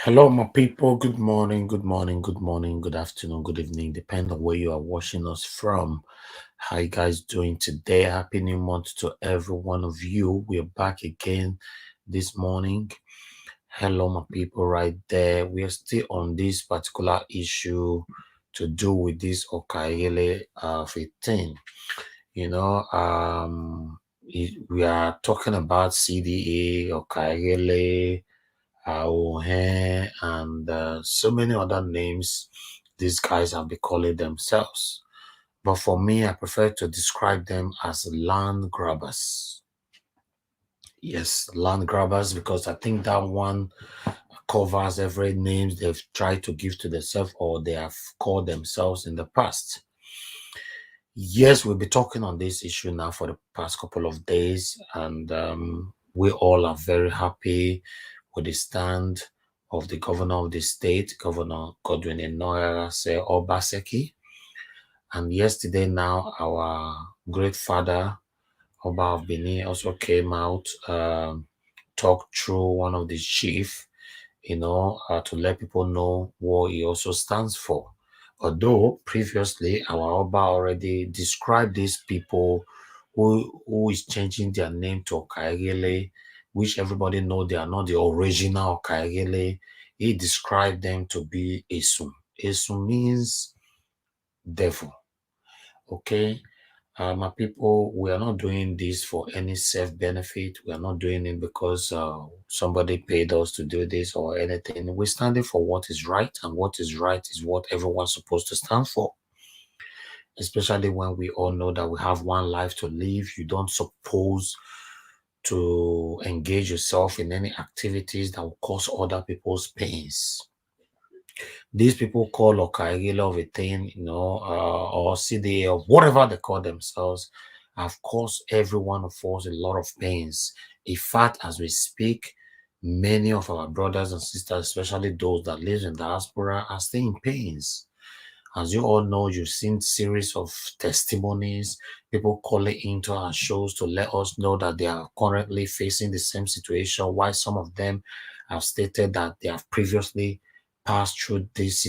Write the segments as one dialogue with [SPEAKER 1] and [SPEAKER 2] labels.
[SPEAKER 1] Hello, my people. Good morning, good morning, good morning, good afternoon, good evening, depending on where you are watching us from. How you guys doing today? Happy new month to every one of you. We are back again this morning. Hello, my people, right there. We are still on this particular issue to do with this Okaighele 15. You know, we are talking about CDA, Okaighele, AUG, and so many other names these guys have been calling themselves. But for me, I prefer to describe them as land grabbers. Yes, land grabbers, because I think that one covers every name they've tried to give to themselves or they have called themselves in the past. Yes, we'll be talking on this issue now for the past couple of days, and we all are very happy with the stand of the governor of the state, Governor Godwin Enoyarase Obaseki. And yesterday now, our great father, Oba of Benin, also came out, talked through one of the chief, to let people know what he also stands for. Although previously our Oba already described these people who is changing their name to Okaighele, which everybody know they are not the original Okaighele. He described them to be Esum. Esum means devil. Okay, my people, we are not doing this for any self-benefit. We are not doing it because somebody paid us to do this or anything. We're standing for what is right, and what is right is what everyone's supposed to stand for. Especially when we all know that we have one life to live. You don't suppose to engage yourself in any activities that will cause other people's pains. These people call Okaighele of a thing, or CDA or whatever they call themselves, have caused every one of us a lot of pains. In fact, as we speak, many of our brothers and sisters, especially those that live in diaspora, are still in pains. As you all know, you've seen series of testimonies, people calling into our shows to let us know that they are currently facing the same situation, while some of them have stated that they have previously passed through this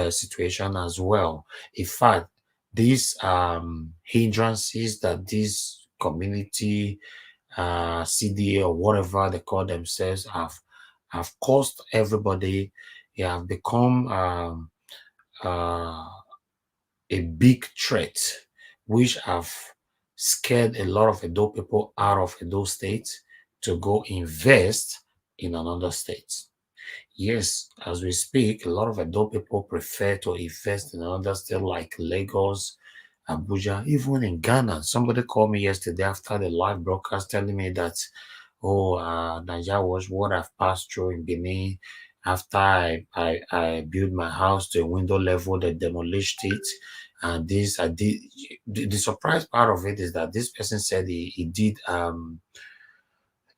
[SPEAKER 1] situation as well. In fact, these hindrances that this community, CDA or whatever they call themselves, have caused everybody. They have become uh, a big threat, which have scared a lot of Edo people out of Edo State to go invest in another state. Yes, as we speak, a lot of Edo people prefer to invest in another state like Lagos, Abuja, even in Ghana. Somebody called me yesterday after the live broadcast telling me that, oh, Nigeria was what I've passed through in Benin. After I built my house to a window level, they demolished it. And this, I did. The surprise part of it is that this person said he did a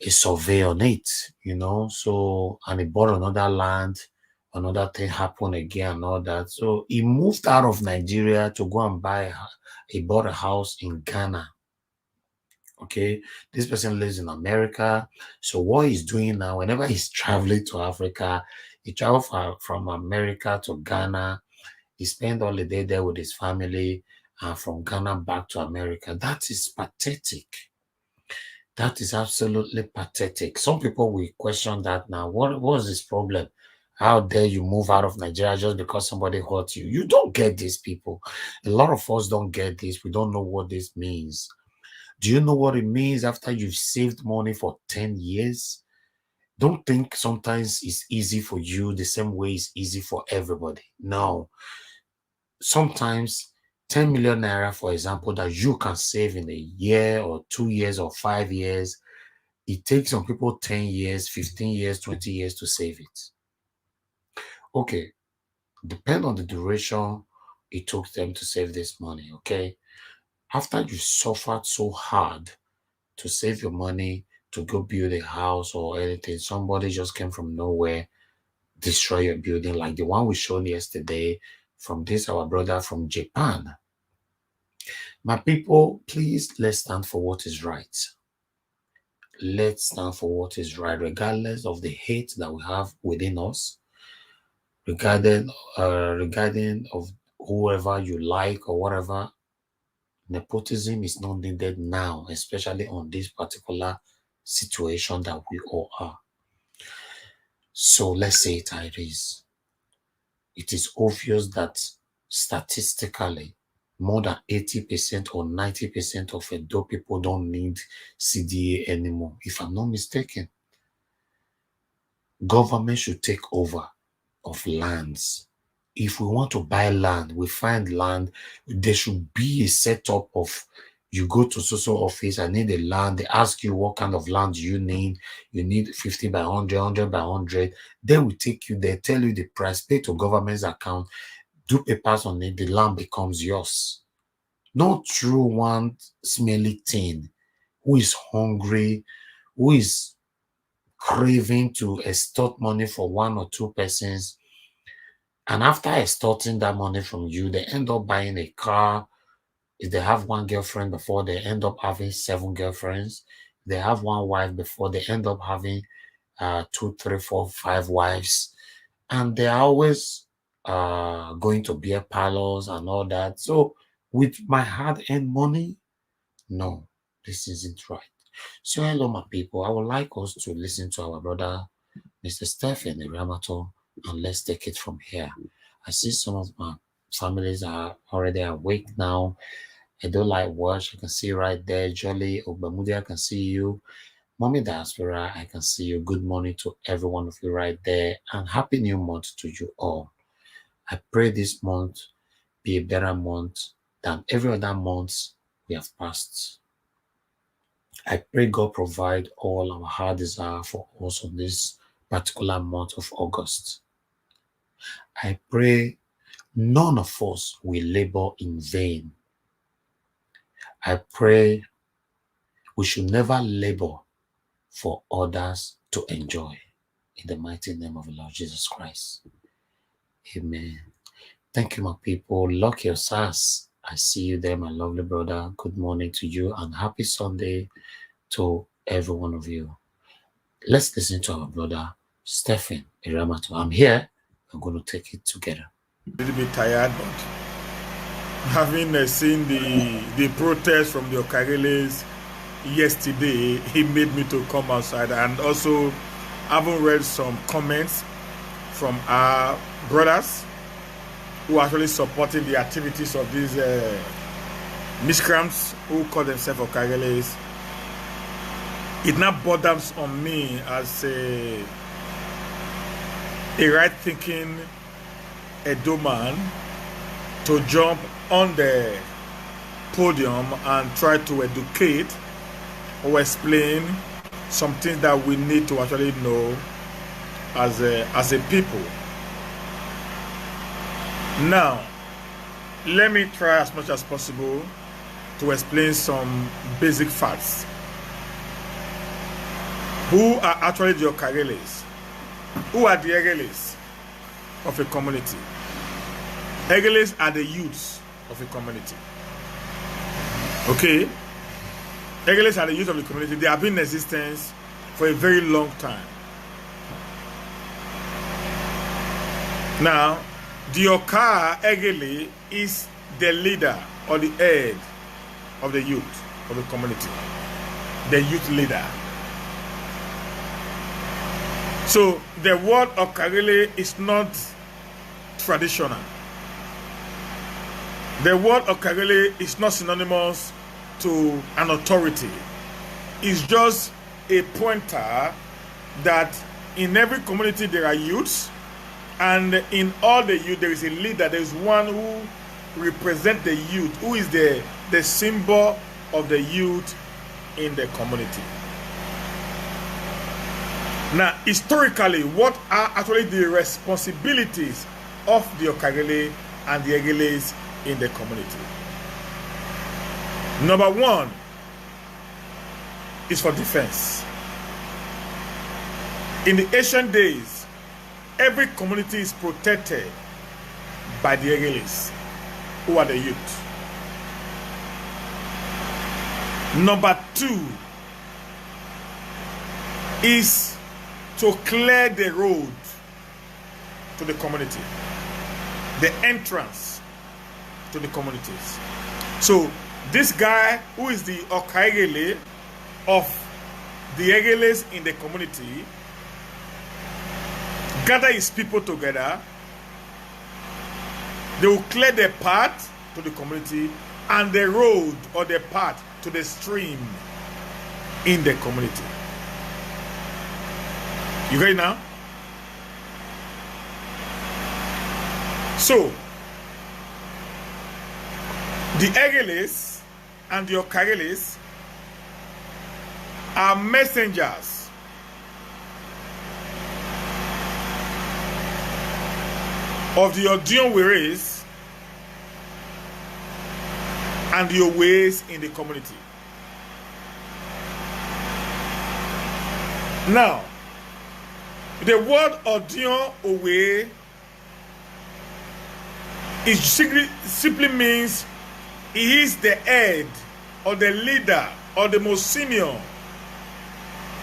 [SPEAKER 1] survey on it, So, and he bought another land, another thing happened again, and all that. So he moved out of Nigeria to go and he bought a house in Ghana. Okay, this person lives in America. So what he's doing now, whenever he's traveling to Africa, he travels from America to Ghana. He spent all the day there with his family, and from Ghana back to America. That is pathetic. That is absolutely pathetic. Some people will question that now. What was this problem? How dare you move out of Nigeria just because somebody hurt you? You don't get these people. A lot of us don't get this. We don't know what this means. Do you know what it means after you've saved money for 10 years? Don't think sometimes it's easy for you the same way it's easy for everybody. No. Sometimes 10 million naira, for example, that you can save in a year or 2 years or 5 years, it takes some people 10 years, 15 years, 20 years to save it. Okay, depend on the duration it took them to save this money, okay? After you suffered so hard to save your money to go build a house or anything, somebody just came from nowhere, destroy your building, like the one we showed yesterday from our brother from Japan. My people, please, let's stand for what is right. let's stand for what is right, regardless of the hate that we have within us, regarding of whoever you like or whatever. Nepotism is not needed now, especially on this particular situation that we all are. So let's say it how it is. It is obvious that statistically, more than 80% or 90% of Edo people don't need CDA anymore. If I'm not mistaken, government should take over of lands. If we want to buy land, we find land, there should be a setup of, you go to social office, I need a land, they ask you what kind of land you need 50 by 100, 100 by 100, then we take you there, tell you the price, pay to government's account, do papers on it, the land becomes yours. Not through one smelly thing who is hungry, who is craving to extort money for one or two persons. And after extorting that money from you, they end up buying a car. If they have one girlfriend before, they end up having 7 girlfriends. If they have one wife before, they end up having 2, 3, 4, 5 wives. And they are always going to beer parlors and all that. So with my hard-earned money, no, this isn't right. So hello, my people. I would like us to listen to our brother, Mr. Stephen Iramato, and let's take it from here. I see some of my families are already awake now. I don't like watch. I can see right there. Jolly Obamudi, I can see you. Mommy Diaspora, I can see you. Good morning to every one of you right there. And happy new month to you all. I pray this month be a better month than every other month we have passed. I pray God provide all our heart desire for us on this particular month of August. I pray none of us will labor in vain. I pray we should never labor for others to enjoy. In the mighty name of the Lord Jesus Christ. Amen. Thank you, my people. Lock your stars. I see you there, my lovely brother. Good morning to you and happy Sunday to every one of you. Let's listen to our brother, Stephen Iramato. I'm here. We're going to take it together.
[SPEAKER 2] A little bit tired, but having seen the protest from the Okaghele's yesterday, he made me to come outside, and also having read some comments from our brothers who are actually supporting the activities of these miscreants who call themselves Okaghele's. It now borders on me as a right-thinking Edo man to jump on the podium and try to educate or explain some things that we need to actually know as a people. Now, let me try as much as possible to explain some basic facts. Who are actually the Okaghele's? Who are the Eghele's of a community? Eghele's are the youths of a community. Okay? Eghele's are the youth of the community. They have been in existence for a very long time. Now, the Okaighele is the leader or the head of the youth of the community. The youth leader. So, the word Okaighele is not traditional. The word Okaighele is not synonymous to an authority. It's just a pointer that in every community there are youths, and in all the youth there is a leader. There is one who represents the youth, who is the symbol of the youth in the community. Now, historically, what are actually the responsibilities of the Okaighele and the Eghele's in the community? Number one is for defense. In the ancient days, every community is protected by the Eghele's, who are the youth. Number two is to clear the road to the community, the entrance to the communities. So this guy, who is the Okaighele of the Egheles in the community, gather his people together. They will clear the path to the community and the road or the path to the stream in the community. You get it now? So, the Egheles and the Okaigheles are messengers of the Odionweres and the Owes in the community. Now, the word Odion Owe is simply means he is the head or the leader or the most senior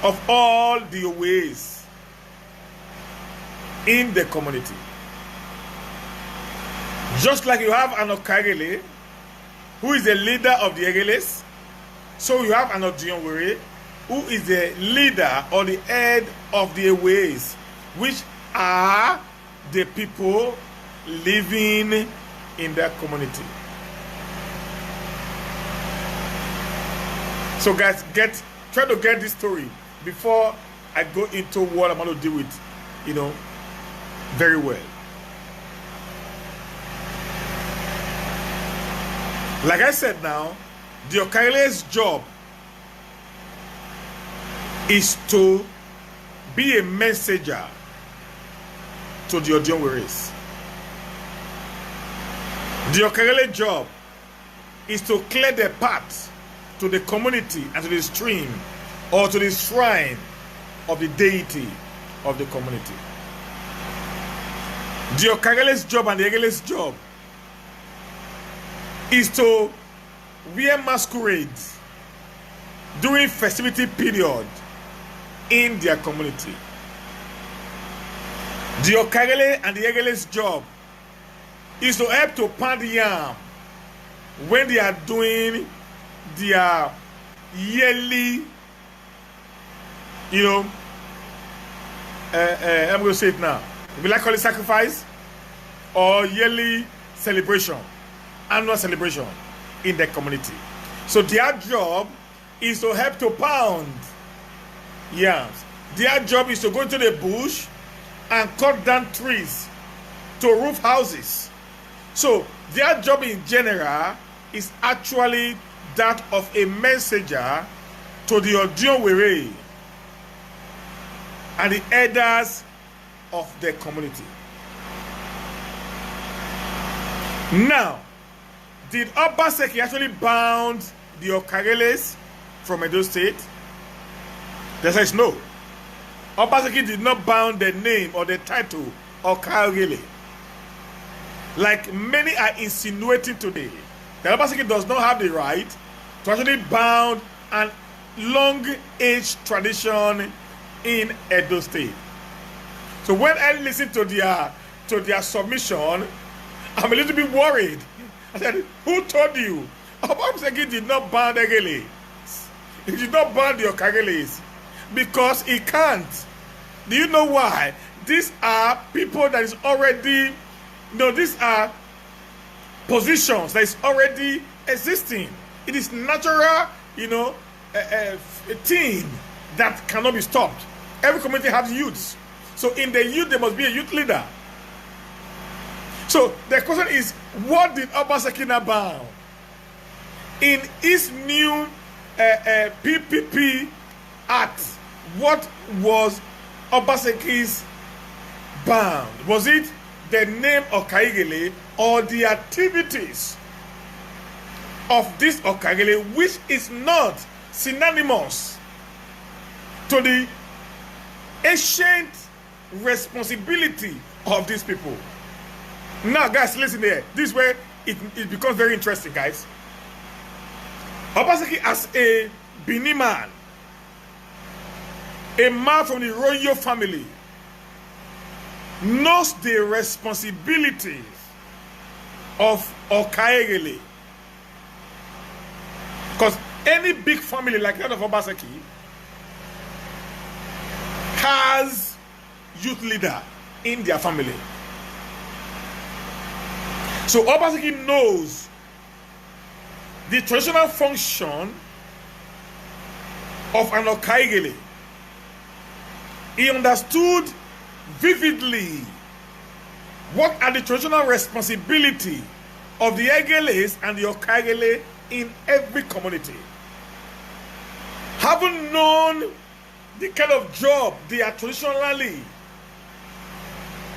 [SPEAKER 2] of all the Owes in the community. Just like you have an Okaighele, who is the leader of the Egheles, so you have an Odionwere, who is the leader or the head of the Owes, which are the people living in that community. So guys, try to get this story before I go into what I'm going to deal with, very well. Like I said now, the Okaighele's job is to be a messenger to the Odionweres. The Okaighele job is to clear the path to the community and to the stream or to the shrine of the deity of the community. The Okaighele's job and the Eghele's job is to wear masquerades during festivity period in their community. The Okaighele and the Eghele's job is to help to pound yam when they are doing their yearly, I'm going to say it now. We like call it sacrifice or yearly celebration, annual celebration in the community. So their job is to help to pound yams. Their job is to go into the bush and cut down trees to roof houses. So their job in general is actually that of a messenger to the Odionwere and the elders of the community. Now, did Obaseki actually bound the Okaigheles from Edo State? The answer is no. Obaseki did not bound the name or the title Okaighele, like many are insinuating today. That Obaseki does not have the right to actually bound an long-age tradition in Edo State. So when I listen to their submission, I'm a little bit worried. I said, who told you? Obaseki did not ban Eghele. He did not ban the Okaigheles because he can't. Do you know why? These are people that is already, these are positions that is already existing. It is natural, a thing that cannot be stopped. Every community has youths. So in the youth, there must be a youth leader. So the question is, what did Obaseki now bound? In his new PPP Act, what was Obaseki's bound? Was it the name Okaighele or the activities of this Okaighele, which is not synonymous to the ancient responsibility of these people? Now, guys, listen here. This is where it becomes very interesting, guys. Obaseki, as a Bini man, a man from the royal family, knows the responsibilities of Okaighele. Because any big family like that of Obaseki has youth leader in their family. So Obaseki knows the traditional function of an Okaighele. He understood vividly what are the traditional responsibility of the Egheles and the Okaighele in every community. Having known the kind of job they are traditionally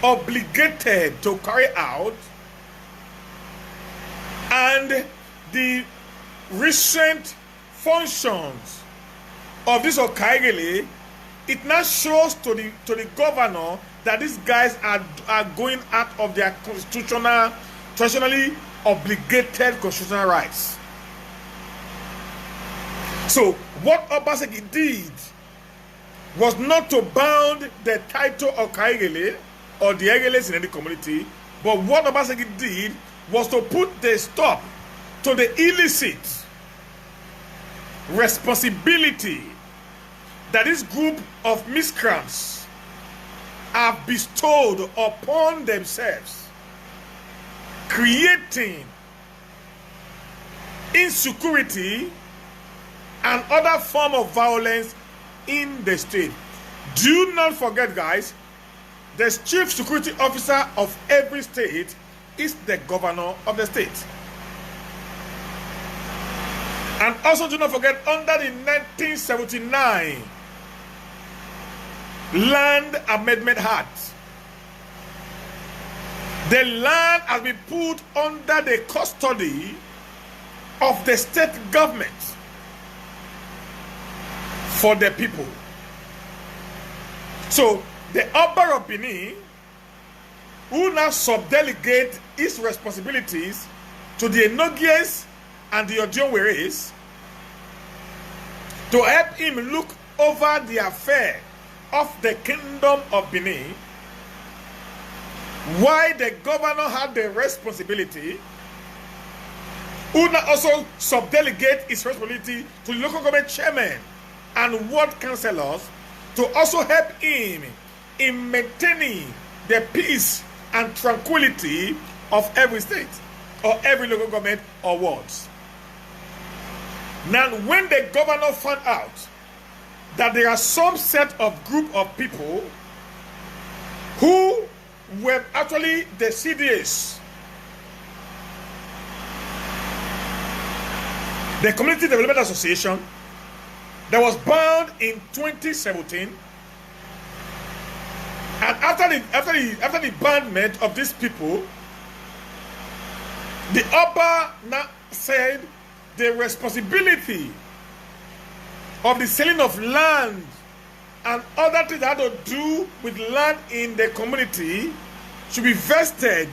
[SPEAKER 2] obligated to carry out, and the recent functions of this Okaighele, it now shows to the governor that these guys are going out of their traditionally obligated constitutional rights. So what Obaseki did was not to bound the title of Okaighele or the Egheles in any community, but what Obaseki did was to put the stop to the illicit responsibility that this group of miscreants have bestowed upon themselves, creating insecurity and other form of violence in the state. Do not forget, guys, the chief security officer of every state is the governor of the state. And also do not forget, under the 1979 Land Amendment Act, the land has been put under the custody of the state government for the people. So the Oba of Benin, who now subdelegate his responsibilities to the Enogies and the Ojonweres, to help him look over the affair of the kingdom of Benin, while the governor had the responsibility, who now also subdelegate his responsibility to the local government chairman and ward councillors to also help him in maintaining the peace and tranquility of every state or every local government or wards. Now, when the governor found out that there are some set of group of people who were actually the CDAs, the Community Development Association, that was bound in 2017, and after the banment of these people, the Oba now said the responsibility of the selling of land and other things that had to do with land in the community should be vested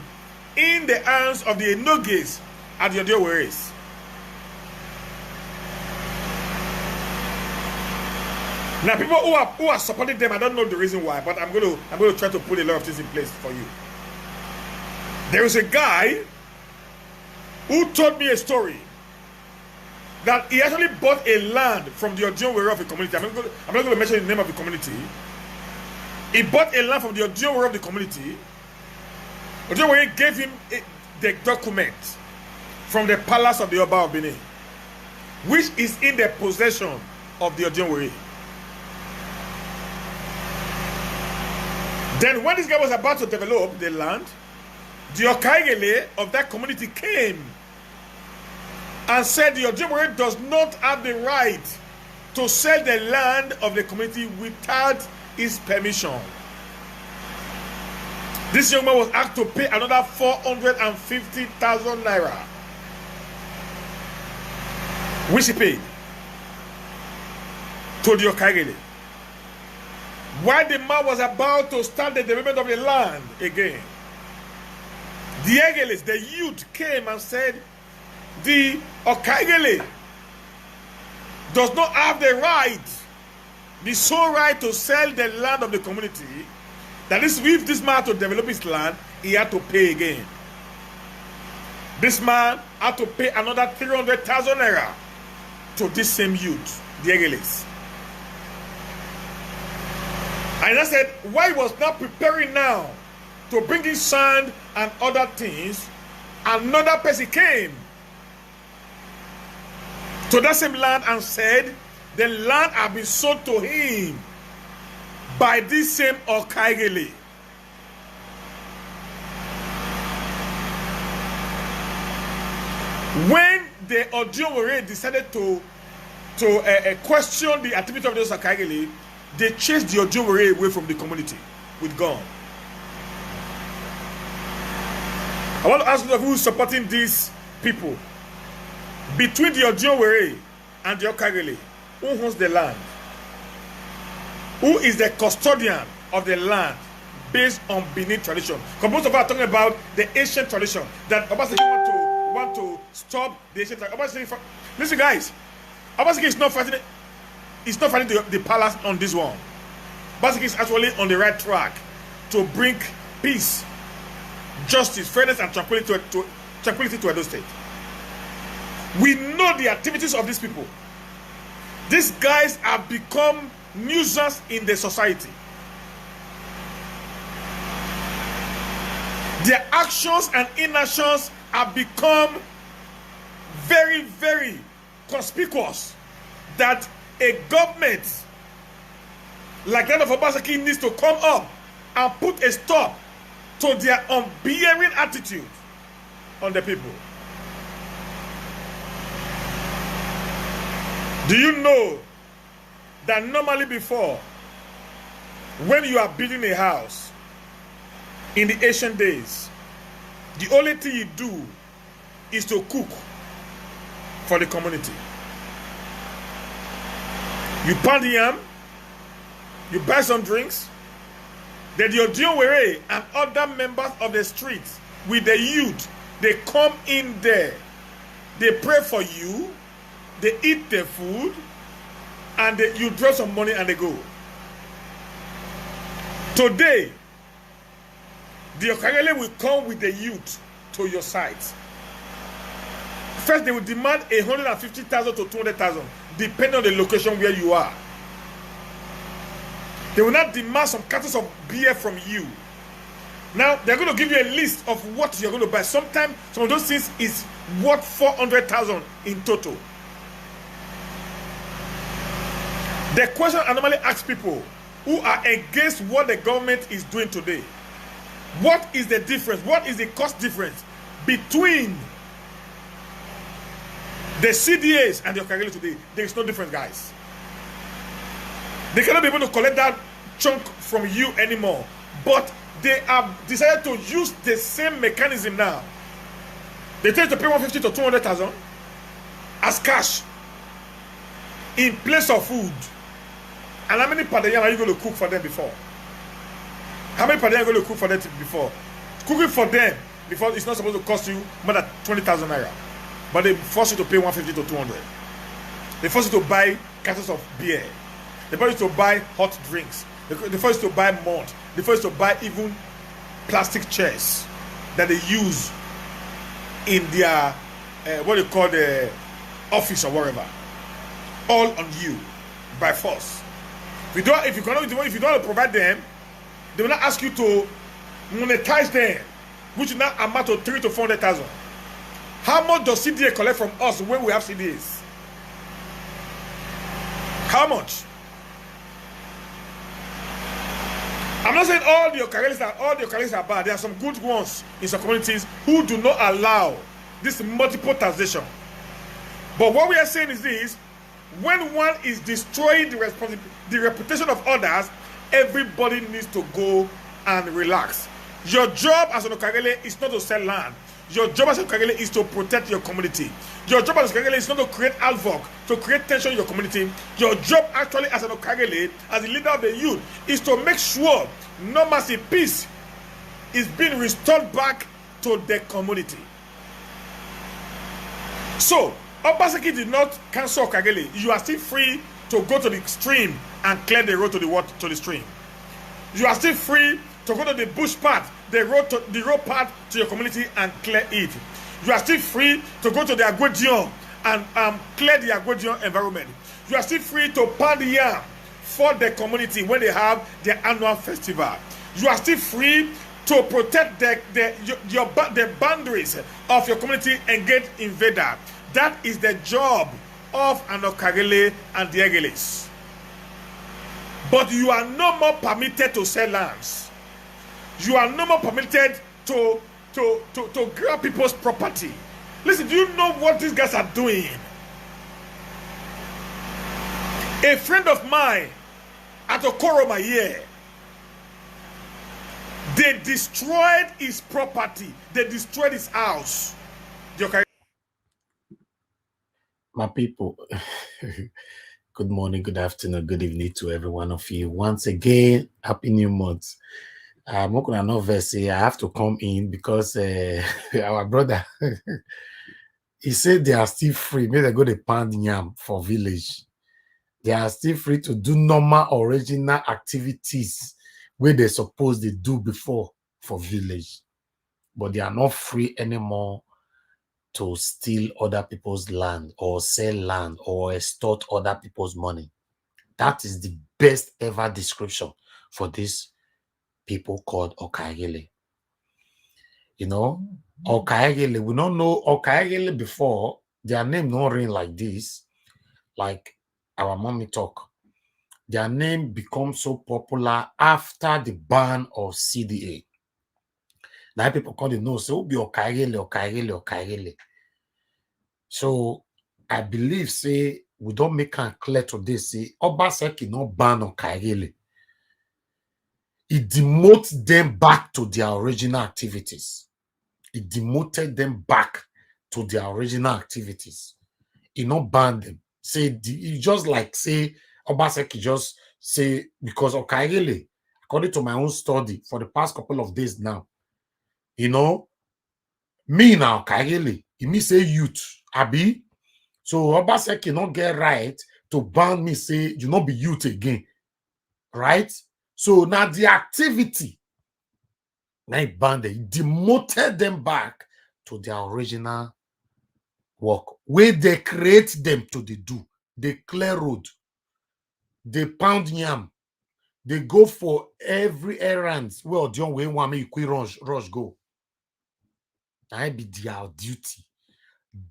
[SPEAKER 2] in the hands of the Enogies and the Ojonweres. Now, people who are supporting them, I don't know the reason why, but I'm going to try to put a lot of things in place for you. There is a guy who told me a story that he actually bought a land from the Ojonwere of the community. I'm not going to mention the name of the community. He bought a land from the Ojonwere of the community. Ojonwere gave him the document from the palace of the Oba of Benin, which is in the possession of the Ojonwere. Then when this guy was about to develop the land, the Okaighele of that community came and said the Ojonwere does not have the right to sell the land of the community without his permission. This young man was asked to pay another 450,000 naira, which he paid to the Okaighele. While the man was about to start the development of the land again, the Egheles, the youth, came and said, the Okaighele does not have the right the sole right to sell the land of the community. That is, if this man had to develop his land, he had to pay again. This man had to pay another 300,000 naira to this same youth, the Egheles. And I said, why he was not preparing now to bring in sand and other things, another person came to that same land and said, the land had been sold to him by this same Okaighele. When the Ojiowere decided to question the activity of those Okaighele, they chased the Ojiowere away from the community with gun. I want to ask you who is supporting these people. Between the Ojiowere and the Okaighele, who owns the land? Who is the custodian of the land based on Benin tradition? Because most of us are talking about the ancient tradition that Obaseki want to stop the ancient tradition. Listen, guys, Obaseki is not fighting. It's not fighting the palace on this one. Obaseki is actually on the right track to bring peace, justice, fairness, and tranquility to Edo State. We know the activities of these people. These guys have become nuisance in the society. Their actions and inactions have become very, very conspicuous, that a government like that of Obaseki needs to come up and put a stop to their unbearing attitude on the people. Do you know that normally before, when you are building a house in the ancient days, the only thing you do is to cook for the community? You pound the yam, you buy some drinks, then the Ojiowere and other members of the streets with the youth, they come in there, they pray for you, they eat the food, and you draw some money and they go. Today, the Okaighele will come with the youth to your site. First, they will demand 150,000 to 200,000, depending on the location where you are. They will not demand some cartons of beer from you. Now, they're going to give you a list of what you're going to buy. Sometimes, some of those things is worth 400,000 in total. The question I normally ask people who are against what the government is doing today, what is the difference? What is the cost difference between the CDAs and the Okaighele today? There is no difference, guys. They cannot be able to collect that chunk from you anymore. But they have decided to use the same mechanism now. They tell you to pay 150 to 200,000 as cash in place of food. And how many padayam are you going to cook for them before? How many padayam are you going to cook for them before? Cooking for them before it's not supposed to cost you more than 20,000 naira. But they force you to pay 150 to 200. They force you to buy cartons of beer. They force you to buy hot drinks. They force you to buy malt. They force you to buy even plastic chairs that they use in their what they call the office or whatever. All on you by force. If you don't want to provide them, they will not ask you to monetize them, which will not amount to 300,000 to 400,000. How much does CDA collect from us when we have CDAs? How much? I'm not saying all the Okaghele are bad. There are some good ones in some communities who do not allow this multiple taxation. But what we are saying is this: when one is destroying the reputation of others, everybody needs to go and relax. Your job as an Okaighele is not to sell land. Your job as an Okaighele is to protect your community. Your job as an Okaighele is not to create havoc, to create tension in your community. Your job actually as an Okaighele, as the leader of the youth, is to make sure normalcy, peace is being restored back to the community. So, Obaseki did not cancel Okaighele. You are still free to go to the stream and clear the road to the stream. You are still free to go to the bush path, the road path to your community and clear it. You are still free to go to the Agwedion and clear the Agwedion environment. You are still free to pound the yam for the community when they have their annual festival. You are still free to protect the boundaries of your community against invader. That is the job of an Okaighele and the Egheles. But you are no more permitted to sell lands. You are no more permitted to grab people's property. Listen, do you know what these guys are doing? A friend of mine at Okoroma here, they destroyed his property. They destroyed his house.
[SPEAKER 1] My people, good morning, good afternoon, good evening to every one of you. Once again, happy new month. I'm not gonna know verse. I have to come in because our brother he said they are still free. Maybe they go to pound yam for village. They are still free to do normal original activities where they suppose they do before for village, but they are not free anymore to steal other people's land or sell land or extort other people's money. That is the best ever description for these people called Okaighele. You know, Okaighele, we don't know Okaighele before. Their name not ring like this, like our mommy talk. Their name becomes so popular after the ban of CDA. Now people call it no, so be Okaighele, Okaighele, Okaighele. So I believe, say, we don't make it clear today, say, Obaseki not ban Okaighele. It demotes them back to their original activities. It demoted them back to their original activities. It not ban them. Say, it just like, say, Obaseki just say, because Okaighele, according to my own study for the past couple of days now, you know, me now, Okaighele, it means say youth, Abi. So Obaseki not get right to ban me, say you not be youth again, right? So now the activity, now it banned them, it demoted them back to their original work, where they create them to do. They clear road, they pound yam, they go for every errand. Well, John, we want me quick rush go. I be their duty.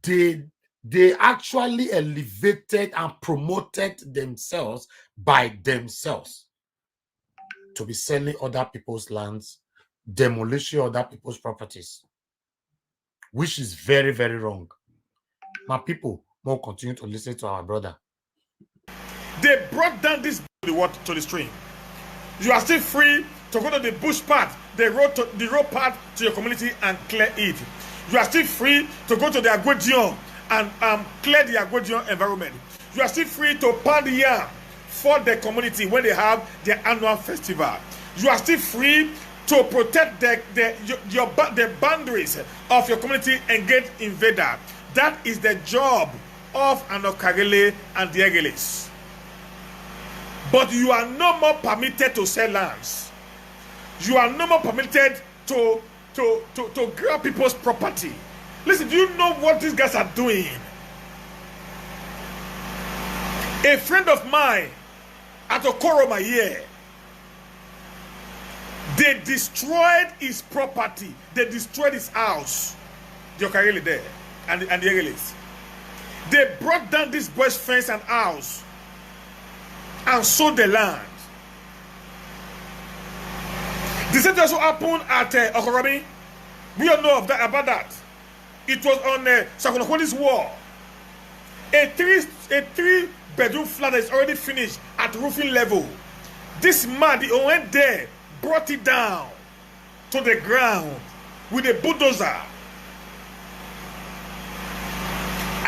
[SPEAKER 1] They actually elevated and promoted themselves by themselves to be selling other people's lands, demolishing other people's properties, which is very, very wrong. My people, more continue to listen to our brother.
[SPEAKER 2] They brought down this to the stream. You are still free to go to the bush path, the road path to your community and clear it. You are still free to go to the Agwedion and clear the Agwedion environment. You are still free to pound the yam for the community when they have their annual festival. You are still free to protect the boundaries of your community against invader. That is the job of an Okaighele and the Egheles. But you are no more permitted to sell lands. You are no more permitted to grab people's property. Listen, do you know what these guys are doing? A friend of mine at Okoroma here, they destroyed his property. They destroyed his house. The Okaighele there and the Egheles. They brought down this boy's fence and house and sold the land. The same also happened at Okoromi. We all know about that. It was on Sakonokoni's wall. A three-bedroom flat is already finished at roofing level. This man, he went there, brought it down to the ground with a bulldozer.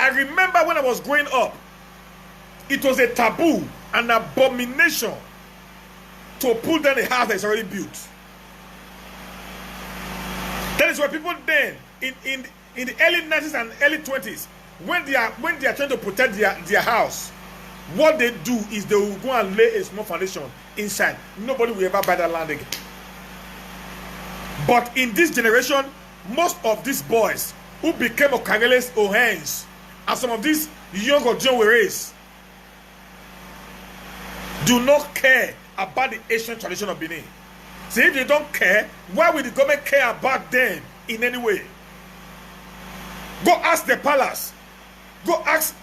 [SPEAKER 2] I remember when I was growing up, it was a taboo, an abomination to pull down a house that is already built. That is why people then, in the early 90s and early 20s, when they are trying to protect their house, what they do is they will go and lay a small foundation inside. Nobody will ever buy that land again. But in this generation, most of these boys who became Okaghele's Ohens and some of these young Ojon race do not care about the ancient tradition of Benin. So if they don't care, why will the government care about them in any way? Go ask the palace. Go ask,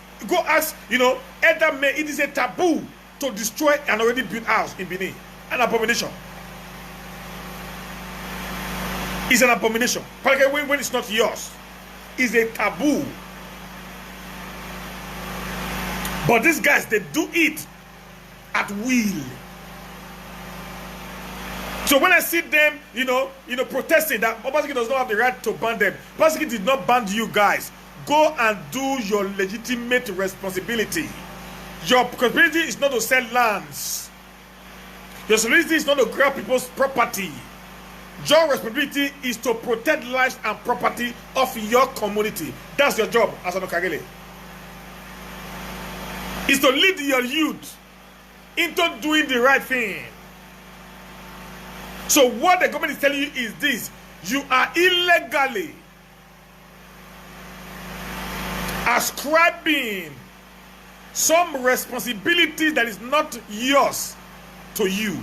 [SPEAKER 2] Elder May. It is a taboo to destroy an already built house in Benin. An abomination. It's an abomination. Particularly when it's not yours. It's a taboo. But these guys, they do it at will. So when I see them, protesting that Obaseki does not have the right to ban them, Obaseki did not ban you guys. Go and do your legitimate responsibility. Your responsibility is not to sell lands. Your responsibility is not to grab people's property. Your responsibility is to protect lives and property of your community. That's your job as an Okaighele. Is to lead your youth into doing the right thing. So what the government is telling you is this: you are illegally ascribing some responsibility that is not yours to you.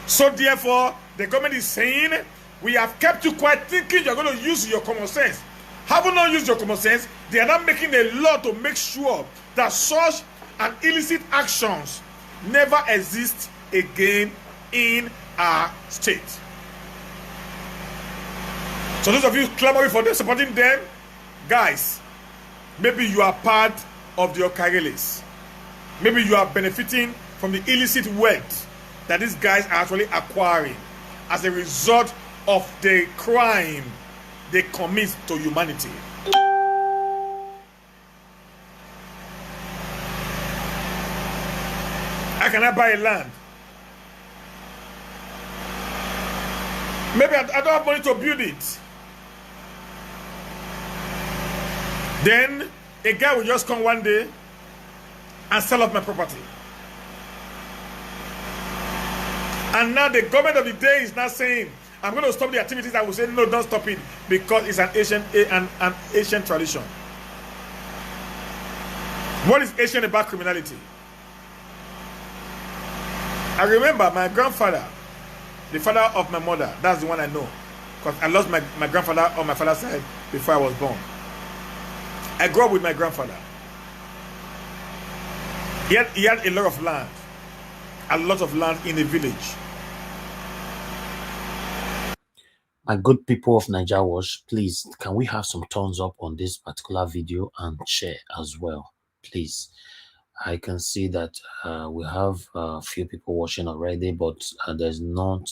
[SPEAKER 2] So therefore, the government is saying, we have kept you quiet thinking you're going to use your common sense. Having not used your common sense, they are not making a law to make sure that such an illicit actions never exist again in our state. So those of you clamoring for them, supporting them, guys, maybe you are part of the Okaigheles. Maybe you are benefiting from the illicit wealth that these guys are actually acquiring as a result of the crime they commit to humanity. How can I buy a land? Maybe I don't have money to build it. Then a guy will just come one day and sell off my property. And now the government of the day is now saying, I'm going to stop the activities. I will say, no, don't stop it, because it's an ancient tradition. What is ancient about criminality? I remember my grandfather, the father of my mother. That's the one I know, because I lost my grandfather on my father's side before I was born. I grew up with my grandfather. He had a lot of land in the village.
[SPEAKER 1] My good people of Naija Watch, please, can we have some thumbs up on this particular video and share as well, please? I can see that we have a few people watching already, but there's not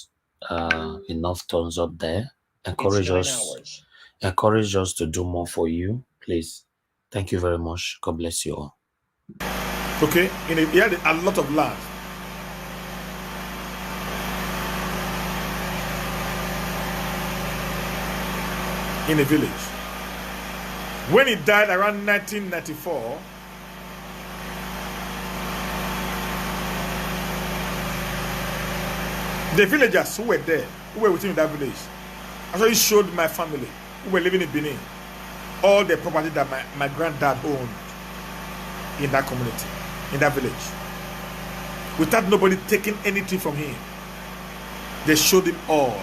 [SPEAKER 1] enough thumbs up there. Encourage us to do more for you, please. Thank you very much. God bless you all.
[SPEAKER 2] Okay, he had a lot of land. In a village. When he died around 1994, the villagers who were there, who were with him in that village, actually showed my family, who were living in Benin, all the property that my granddad owned in that community, in that village. Without nobody taking anything from him. They showed him all.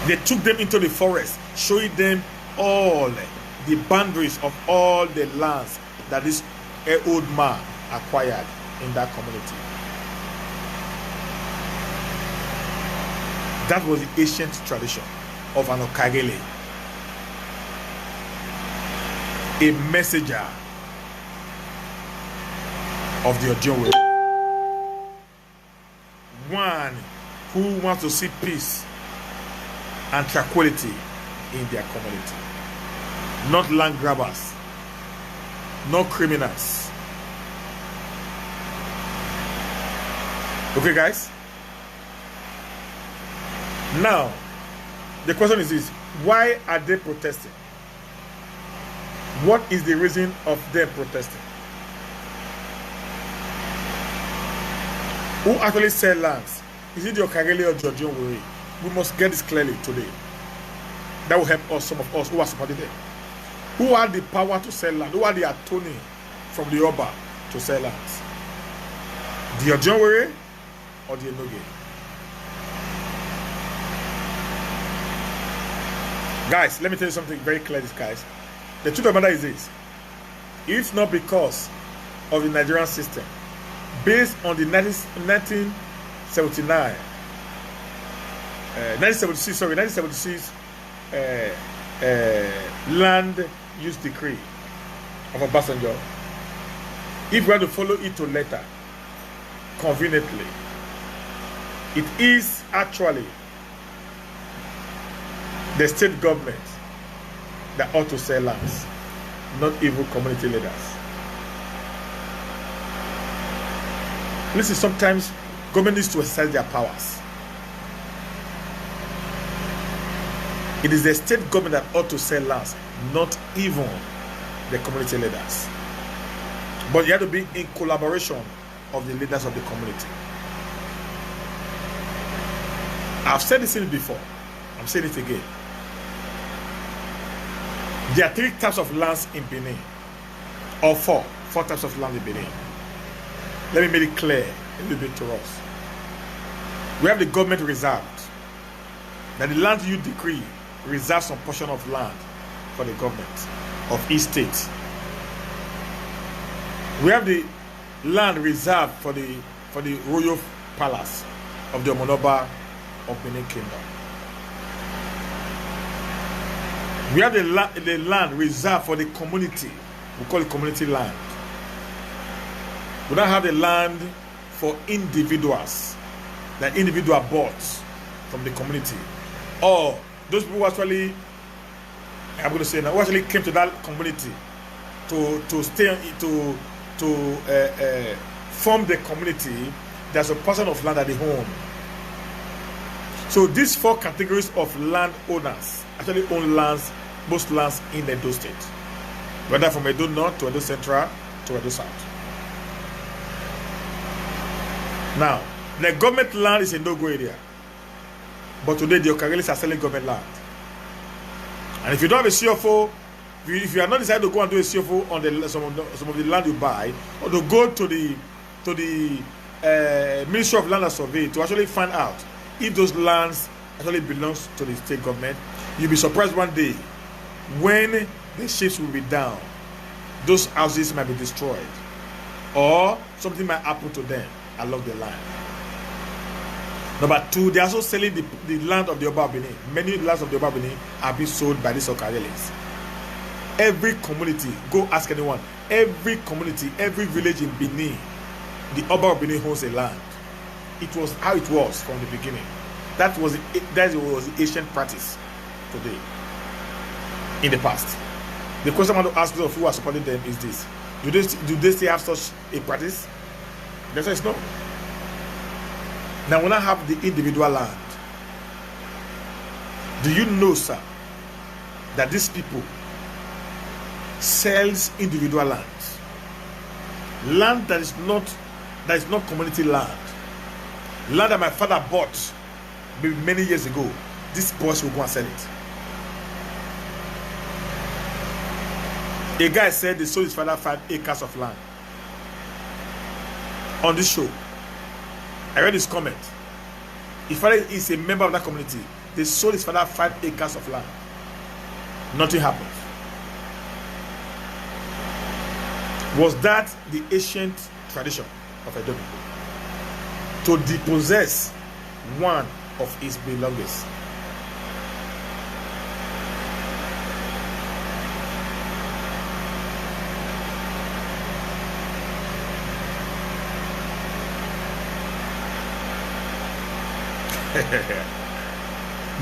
[SPEAKER 2] They took them into the forest, showing them all the boundaries of all the lands that this old man acquired in that community. That was the ancient tradition of an Okaighele. A messenger of the Ojo. One who wants to see peace and tranquility in their community. Not land grabbers, not criminals. Okay, guys? Now, the question is this: why are they protesting? What is the reason of them protesting? Who actually sell lands? Is it the Okaighele or Georgian Wuri? We must get this clearly today. That will help us, some of us who are supporting them. Who had the power to sell land? Who had the attorney from the Oba to sell lands? The Georgian Wuri or the Enoge? Guys, let me tell you something very clear, guys. The truth of the matter is this. It's not because of the Nigerian system. Based on the 1976 land use decree of Obasanjo. If we are to follow it to letter, conveniently, it is actually the state government that ought to sell lands, not even community leaders. Listen, sometimes government needs to exercise their powers. It is the state government that ought to sell lands, not even the community leaders. But you have to be in collaboration of the leaders of the community. I've said this before. I'm saying it again. There are 3 types of lands in Benin, or 4 types of land in Benin. Let me make it clear a little bit to us. We have the government reserved. That the land use decree reserves some portion of land for the government of each state. We have the land reserved for the royal palace of the Omonoba of Benin Kingdom. We have the land reserved for the community. We call it community land. We don't have the land for individuals that individual bought from the community, or those people who actually, I'm going to say now, who actually came to that community to form the community. There's a portion of land that they own. So these 4 categories of land owners actually own lands, most lands in Edo State, whether from Edo North to Edo Central to Edo South. Now, the government land is in no-go area, but today the Okaghele are selling government land. And if you don't have a CFO, if you are not decided to go and do a CFO on some of the land you buy, or to go to the Ministry of Land and Survey to actually find out if those lands actually belongs to the state government, you'll be surprised one day when the ships will be down, those houses might be destroyed, or something might happen to them along the line. Number 2, they are also selling the land of the Oba Benin. Many lands of the Oba Benin are being sold by these Okaghele. Every community, go ask anyone, every community, every village in Benin, the Oba of Benin owns a land. It was how it was from the beginning. That was the ancient practice today. In the past, the question I want to ask those of who are supporting them is this: do they still have such a practice? The answer is no. Now, when I have the individual land, do you know, sir, that these people sells individual lands, land that is not community land, land that my father bought maybe many years ago? This boss will go and sell it. A guy said they sold his father 5 acres of land. On this show, I read his comment. His father is a member of that community. They sold his father 5 acres of land. Nothing happened. Was that the ancient tradition of Edo people? To depossess one of his belongings.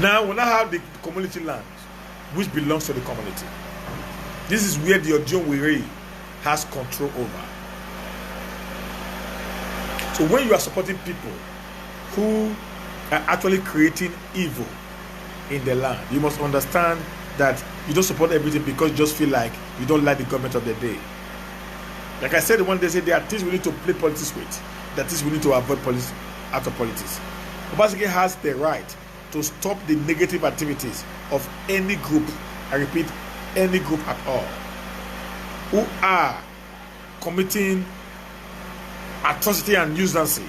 [SPEAKER 2] Now, when I have the community land, which belongs to the community, this is where the Ojonwere has control over. So when you are supporting people who are actually creating evil in the land, you must understand that you don't support everything because you just feel like you don't like the government of the day. Like I said one day, there are things we need to play politics with. There are things we need to avoid politics out of politics. Obaseki has the right to stop the negative activities of any group, I repeat, any group at all, who are committing atrocity and nuisancy,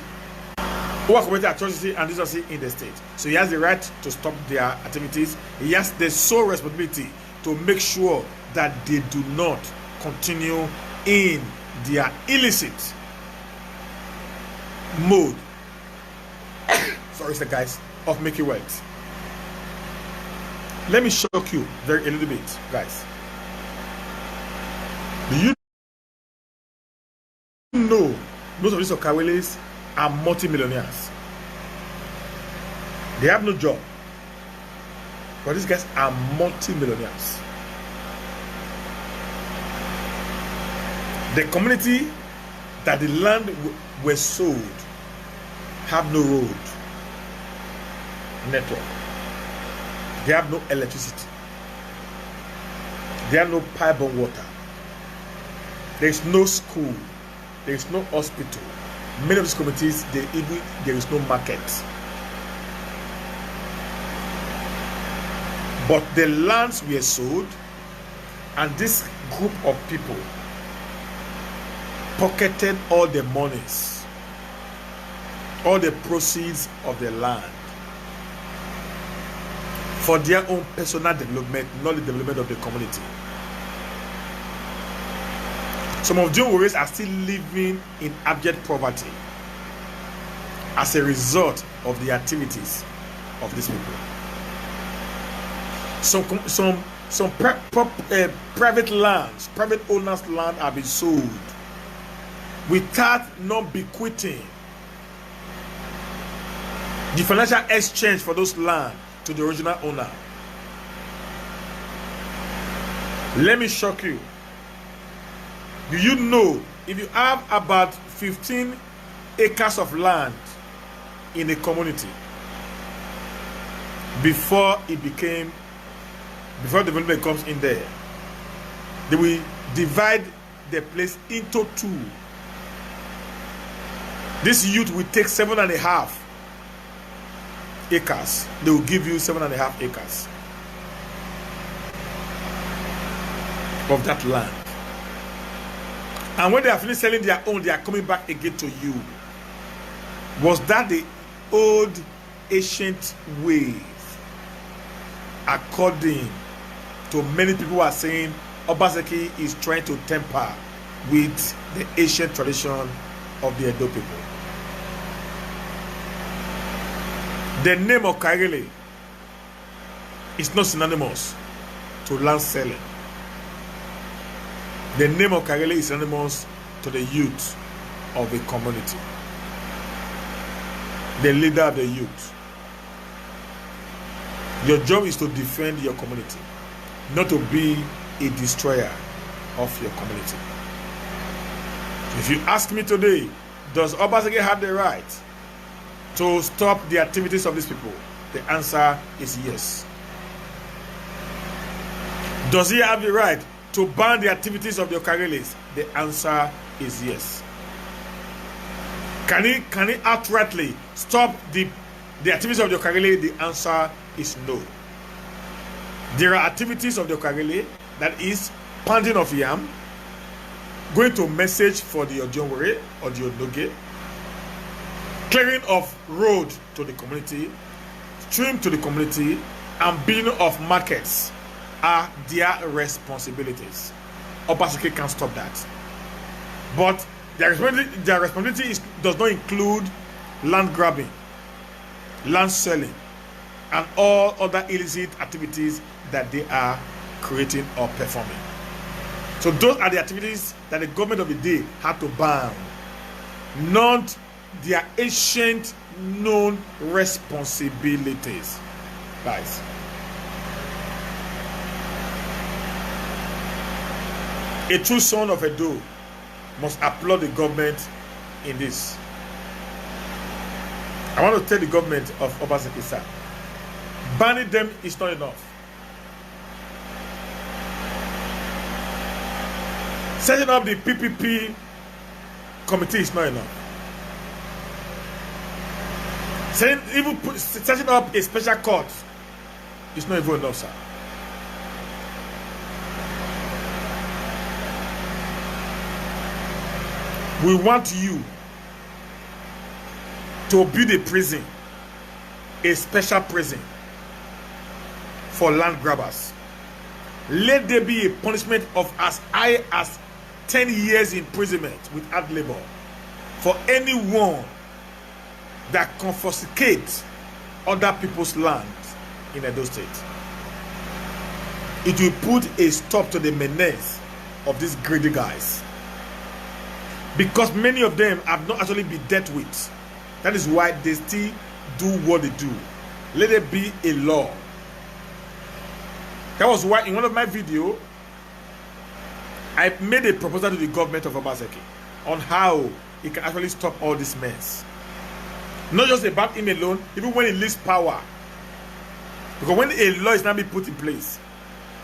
[SPEAKER 2] who are committing atrocity and nuisancy in the state. So he has the right to stop their activities. He has the sole responsibility to make sure that they do not continue in their illicit mode, sorry sir guys, of making wealth. Let me shock you a little bit, guys. Do you know most of these Okaighele are multi-millionaires? They have no job, but these guys are multi-millionaires. The community that the land were sold have no road network. They have no electricity. They have no pipe-borne water. There is no school. There is no hospital. Many of these communities, there is no market. But the lands were sold, and this group of people pocketed all the monies, all the proceeds of the land for their own personal development, not the development of the community. Some of the warriors are still living in abject poverty as a result of the activities of these people. Some private lands, private owners' land have been sold without not bequeathing the financial exchange for those land to the original owner. Let me shock you. Do you know if you have about 15 acres of land in a community, before development comes in there, they will divide the place into two. This youth will take 7.5 acres. They will give you 7.5 acres of that land. And when they are finished selling their own, they are coming back again to you. Was that the old ancient way? According to many people who are saying Obaseki is trying to temper with the ancient tradition of the Edo people. The name Okaighele is not synonymous to land selling. The name Okaighele is synonymous to the youth of a community, the leader of the youth. Your job is to defend your community, not to be a destroyer of your community. If you ask me today, does Obaseki have the right to stop the activities of these people? The answer is yes. Does he have the right to ban the activities of the Okaigheles? The answer is yes. Can he outrightly stop the activities of the Okaighele? The answer is no. There are activities of the Okaighele, that is pounding of yam, going to message for the Ojongwere or the Onoge, clearing of road to the community, stream to the community, and building of markets are their responsibilities. Obaseki can stop that. But their responsibility does not include land grabbing, land selling, and all other illicit activities that they are creating or performing. So those are the activities that the government of the day had to ban, not their ancient known responsibilities. Guys, a true son of Edo must applaud the government in this. I want to tell the government of Obaseki, sir, banning them is not enough. Setting up the PPP committee is not enough. Setting up a special court is not even enough, sir. We want you to build a prison, a special prison for land grabbers. Let there be a punishment of as high as 10 years imprisonment with hard labor for anyone that confiscates other people's land in Edo State. It will put a stop to the menace of these greedy guys, because many of them have not actually been dealt with. That is why they still do what they do. Let it be a law. That was why in one of my videos, I made a proposal to the government of Obaseki on how it can actually stop all this mess. Not just about him alone, even when he leaves power. Because when a law is now being put in place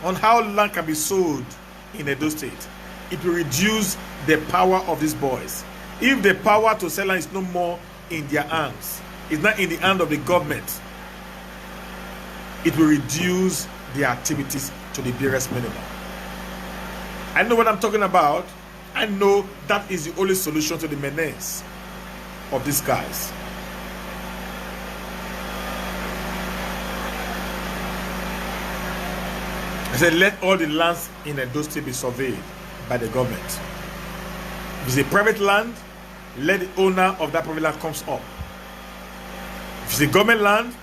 [SPEAKER 2] on how land can be sold in Edo State, it will reduce the power of these boys. If the power to sell land is no more in their hands, it's not in the hand of the government, it will reduce their activities to the barest minimum. I know what I'm talking about. I know that is the only solution to the menace of these guys. I said, let all the lands in Edo State be surveyed by the government. If it's a private land, let the owner of that private land comes up. If it's a government land,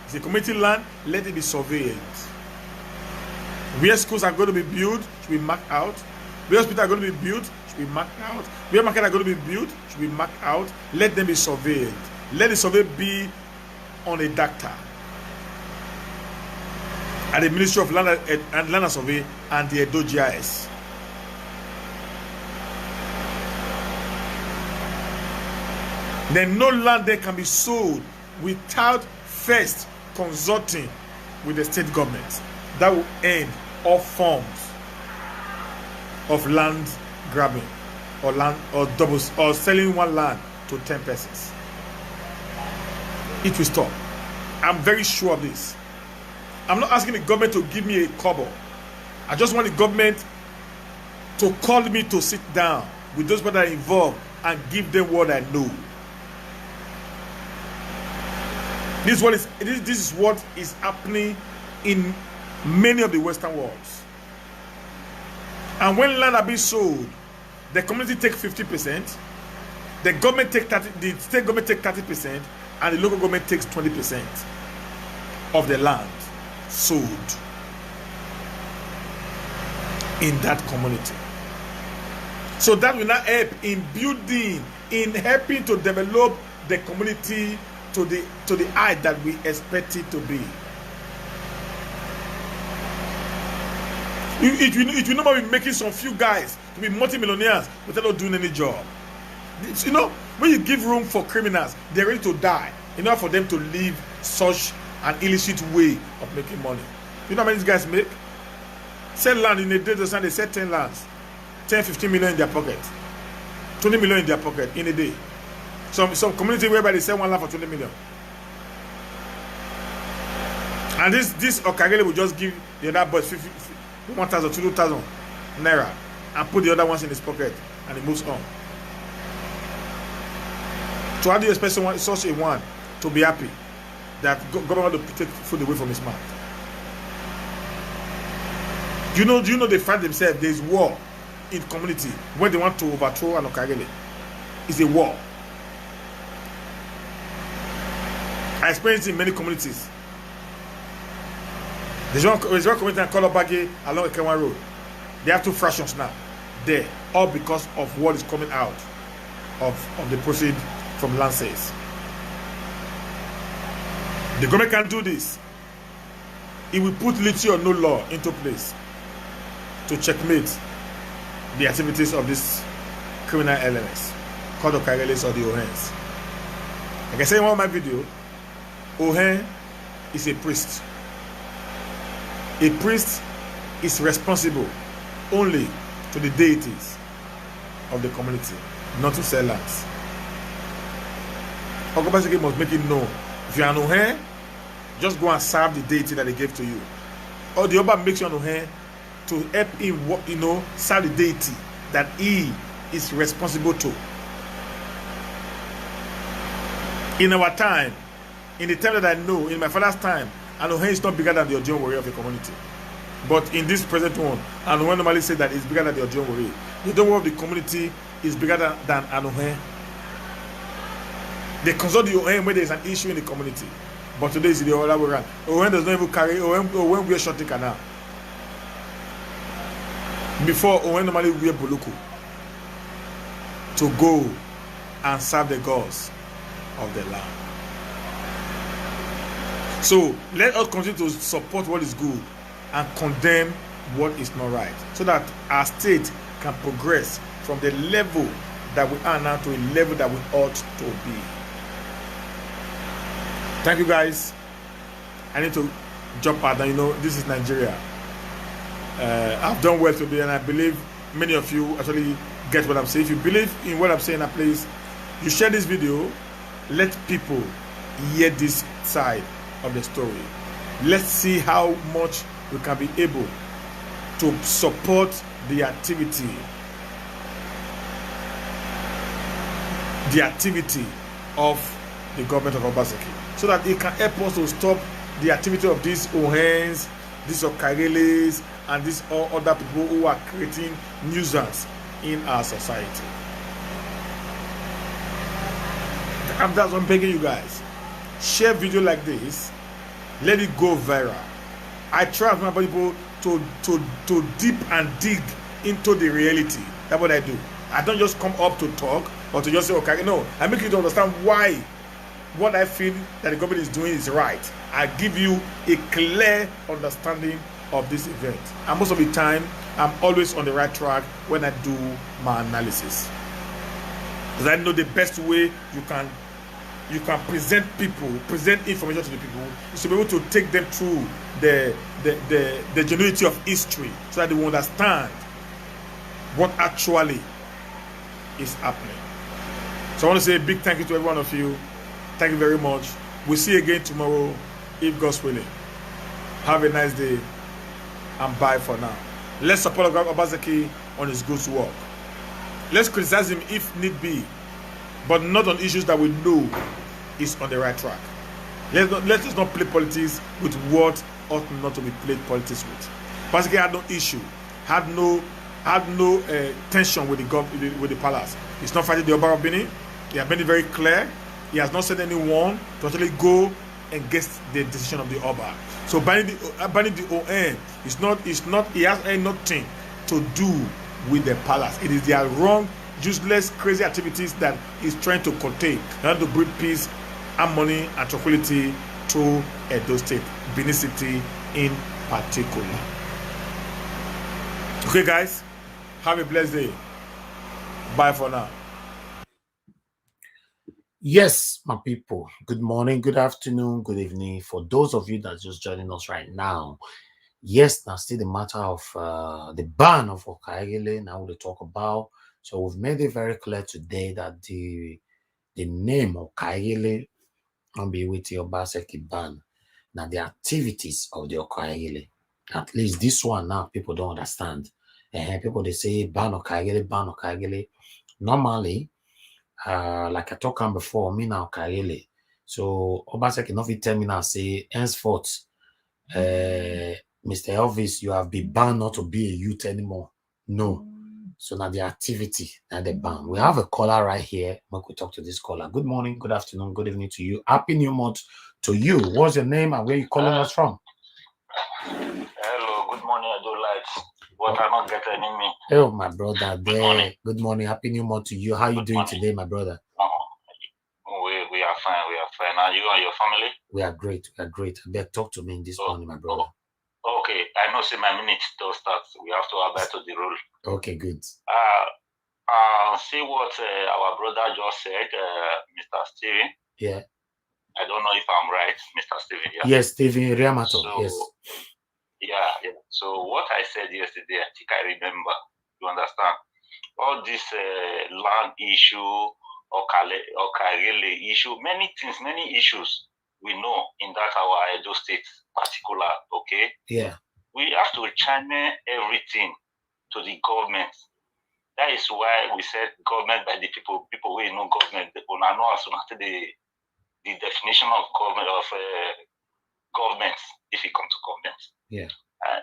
[SPEAKER 2] if it's a community land, let it be surveyed. Where schools are going to be built should be marked out. Where hospitals are going to be built should be marked out. Where markets are going to be built should be marked out. Let them be surveyed. Let the survey be on a doctor at the Ministry of Land and Survey and the Edo GIS. Then no land there can be sold without first consulting with the state government. That will end all forms of land grabbing or land or doubles or selling one land to 10 persons. It will stop. I'm very sure of this. I'm not asking the government to give me a kobo. I just want the government to call me to sit down with those people that are involved and give them what I know. This is what is happening in many of the Western worlds. And when land are being sold, the community take 50%, the government take 30%, the state government take 30%, and the local government takes 20% of the land sold in that community. So that will not help in building, in helping to develop the community to the height that we expect it to be. It will not be making some few guys to be multimillionaires without not doing any job. You know, when you give room for criminals, they're ready to die in order for them to live such an illicit way of making money. You know how many these guys make? Sell land in a day, they sell 10 lands, 10, 15 million in their pocket, 20 million in their pocket in a day. Some community whereby they sell one land for 20 million. And this Okaighele will just give the other boys 1,000, 2,000 naira and put the other ones in his pocket and he moves on. So how do you expect such a one to be happy that government will take food away from his mouth? Do you know they find themselves? There is war in community when they want to overthrow an Okaighele. It's a war. I experienced it in many communities. There's one community in Kolobage along Ekenwa Road. They have two fractions now there, all because of what is coming out of the proceed from land sales. The government can do this. It will put little or no law into place to checkmate the activities of these criminal elements called Okaigheles or the Ohens. Like I said in one of my videos, Ohen is a priest. A priest is responsible only to the deities of the community, not to sell lands. Obaseki must make it known. If you are Ohe, just go and serve the deity that they gave to you. Or the Oba makes you an Ohe to help him, serve the deity that he is responsible to. In our time, in the time that I know, in my father's time, an Ohe is not bigger than the Ojon warrior of the community. But in this present one, an Ohe normally say that it's bigger than the Ojon warrior. The Ojon warrior of the community is bigger than an Ohe. They consult the Ohe when there is an issue in the community. But today is the other way around. Ohe does not even carry, Ohe wear short now. Before, Ohe normally wear buluku to go and serve the gods of the land. So let us continue to support what is good and condemn what is not right, so that our state can progress from the level that we are now to a level that we ought to be. Thank you, guys. I need to jump out. This is Nigeria. I've done well today, and I believe many of you actually get what I'm saying. If you believe in what I'm saying, please, you share this video. Let people hear this side of the story. Let's see how much we can be able to support the activity of the government of Obaseki, so that it can help us to stop the activity of these Ohens, these Okaigheles, and these other people who are creating nuisance in our society. And that's what I'm begging you guys. Share video like this. Let it go viral. I try my people to dip and dig into the reality. That's what I do. I don't just come up to talk or to just say, okay, no. I make you to understand why what I feel that the government is doing is right. I give you a clear understanding of this event. And most of the time, I'm always on the right track when I do my analysis. Because I know the best way you can present information to the people is to be able to take them through the genuinity of history, so that they will understand what actually is happening. So I want to say a big thank you to every one of you. Thank you very much. We'll see you again tomorrow, if God's willing. Have a nice day, and bye for now. Let's support Obaseki on his good work. Let's criticize him if need be, but not on issues that we know is on the right track. Let us not play politics with what ought not to be played politics with. Obaseki had no issue, had no tension with the palace. He's not fighting the Oba of Benin. He has made it very clear. He has not sent anyone to actually go against the decision of the Oba. So banning the ON is not. He has nothing to do with the palace. It is their wrong, useless, crazy activities that he's trying to contain in order to bring peace, harmony, and tranquility to Edo State, Benin City in particular. Okay, guys, have a blessed day. Bye for now.
[SPEAKER 1] Yes, my people. Good morning, good afternoon, good evening. For those of you that are just joining us right now, yes, now still the matter of the ban of Okaighele. Now we'll talk about. So we've made it very clear today that the name Okaighele can be with the Obaseki ban. Now the activities of the Okaighele. At least this one now people don't understand. People they say ban Okaighele. Normally, like I talked on before, me now Okaighele. So Obaseki nothing tell me now say henceforth, Mr. Elvis, you have been banned not to be a youth anymore. No. So now the activity and the ban. We have a caller right here. We could talk to this caller. Good morning, good afternoon, good evening to you. Happy New Month to you. What's your name and where you calling us from?
[SPEAKER 3] Hello, good morning, I do light. What I not get any me.
[SPEAKER 1] Oh, my brother there. Good morning. Happy New Month to you. How are you doing today, my brother?
[SPEAKER 3] We are fine. Are you and your family?
[SPEAKER 1] We are great. I better talk to me in this morning, my brother.
[SPEAKER 3] Okay, I know, see my minutes to start. We have to abide to the rule.
[SPEAKER 1] Okay, good.
[SPEAKER 3] See what our brother just said, Mr. Steven.
[SPEAKER 1] Yeah.
[SPEAKER 3] I don't know if I'm right, Mr. Steven. Yeah?
[SPEAKER 1] Yes, Steven Riamato.
[SPEAKER 3] So,
[SPEAKER 1] yes.
[SPEAKER 3] Yeah. So what I said yesterday, I think I remember. You understand? all this land issue, Okaighele issue, many things, many issues we know in that our Edo State particular, okay?
[SPEAKER 1] Yeah.
[SPEAKER 3] We have to channel everything to the government. That is why we said government by the people. People we know government. People know as soon as the definition of government, if it comes to government.
[SPEAKER 1] Yeah.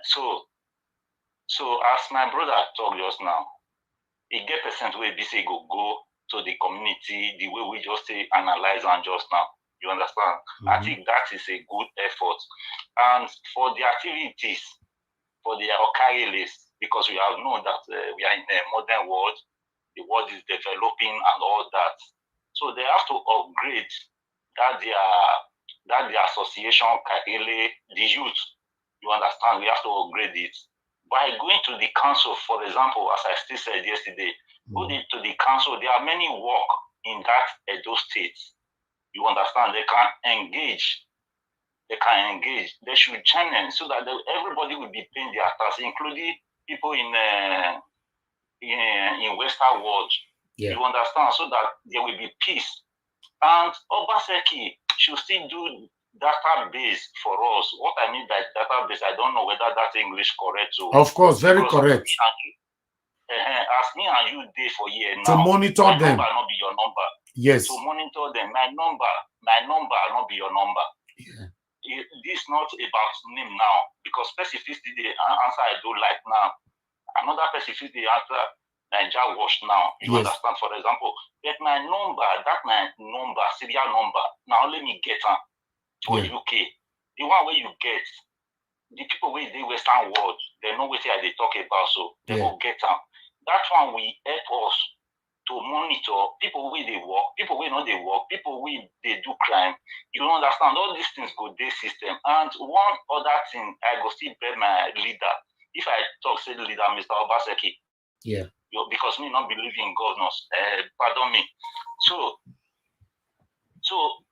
[SPEAKER 3] So as my brother talked just now, he get percent where BC go to the community the way we just say analyze and just now. You understand?
[SPEAKER 1] Mm-hmm.
[SPEAKER 3] I think that is a good effort. And for the activities, for the Okaighele, because we have known that we are in a modern world, the world is developing and all that. So they have to upgrade that their association Okaighele, the youth. You understand? We have to upgrade it by going to the council. For example, as I still said yesterday, go to the council. There are many work in that Edo State. You understand? They can engage. They should channel so that everybody will be paying their tax, including people in Western world.
[SPEAKER 1] Yeah.
[SPEAKER 3] You understand? So that there will be peace. And Obaseki should still do database for us. What I mean by database, I don't know whether that's English correct. So
[SPEAKER 1] of course, very correct.
[SPEAKER 3] As me and you day for year now.
[SPEAKER 1] To monitor
[SPEAKER 3] my
[SPEAKER 1] them.
[SPEAKER 3] Number not be your number.
[SPEAKER 1] Yes.
[SPEAKER 3] To monitor them. My number not be your number.
[SPEAKER 1] Yeah.
[SPEAKER 3] This not about name now, because specificity the answer I do like now. Another specificity answer Niger wash now. You
[SPEAKER 1] Yes.
[SPEAKER 3] understand? For example, get my number, serial number. Now let me get for UK. The one where you get, the people where they Western world, they know what they talk about, so they will get that one will help us to monitor people where they work, people where not they work, people where they do crime. You understand? All these things go their system. And one other thing, I go still bear my leader. If I talk, say leader, Mr. Obaseki.
[SPEAKER 1] Yeah.
[SPEAKER 3] Because me not believe in governors. Pardon me. So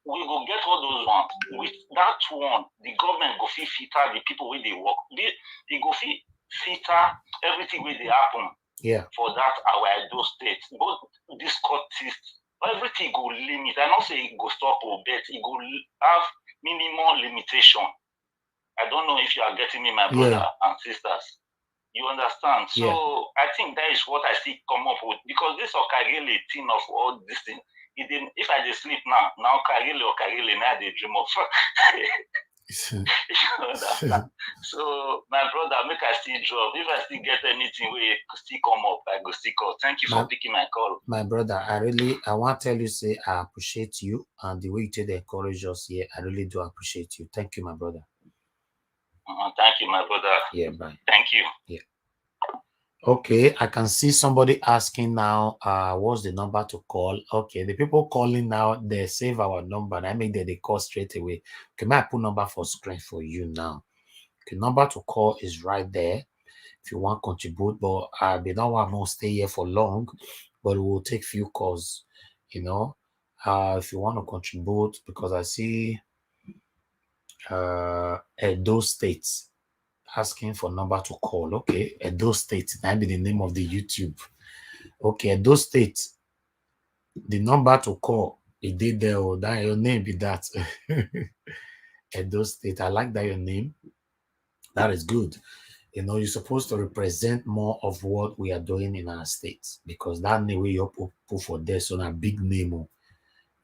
[SPEAKER 3] we go get all those ones. With that one, the government go filter the people where they work. They go filter everything where they happen.
[SPEAKER 1] Yeah.
[SPEAKER 3] For that, our Edo State, both this courtist, everything go limit. I don't say it go stop or bet, it go have minimum limitation. I don't know if you are getting me, my brother and sisters. You understand? So I think that is what I still come up with, because this Okaighele thing of all this thing. If I just sleep now Okaighele, now they dream of. So my brother, make I still drop. If I still get anything where still come up, I go still call. Thank you for picking my call.
[SPEAKER 1] My brother, I want to tell you, say I appreciate you and the way you take the encourage us here. I really do appreciate you. Thank you, my brother.
[SPEAKER 3] Thank you, my brother.
[SPEAKER 1] Yeah, bye.
[SPEAKER 3] Thank you.
[SPEAKER 1] Yeah. Okay, I can see somebody asking now, what's the number to call? Okay, the people calling now, they save our number and I make that they call straight away. Okay, may I put number for screen for you now? Okay, number to call is right there if you want to contribute, but we don't want to stay here for long, but we'll take few calls, you know. If you want to contribute, because I see Edo State asking for number to call. Okay, Edo State, that be the name of the YouTube. Okay, Edo State, the number to call, it did there, or that your name be that. Edo State, I like that your name. That is good. You know, you're supposed to represent more of what we are doing in our states, because that name we you put for this on a big name,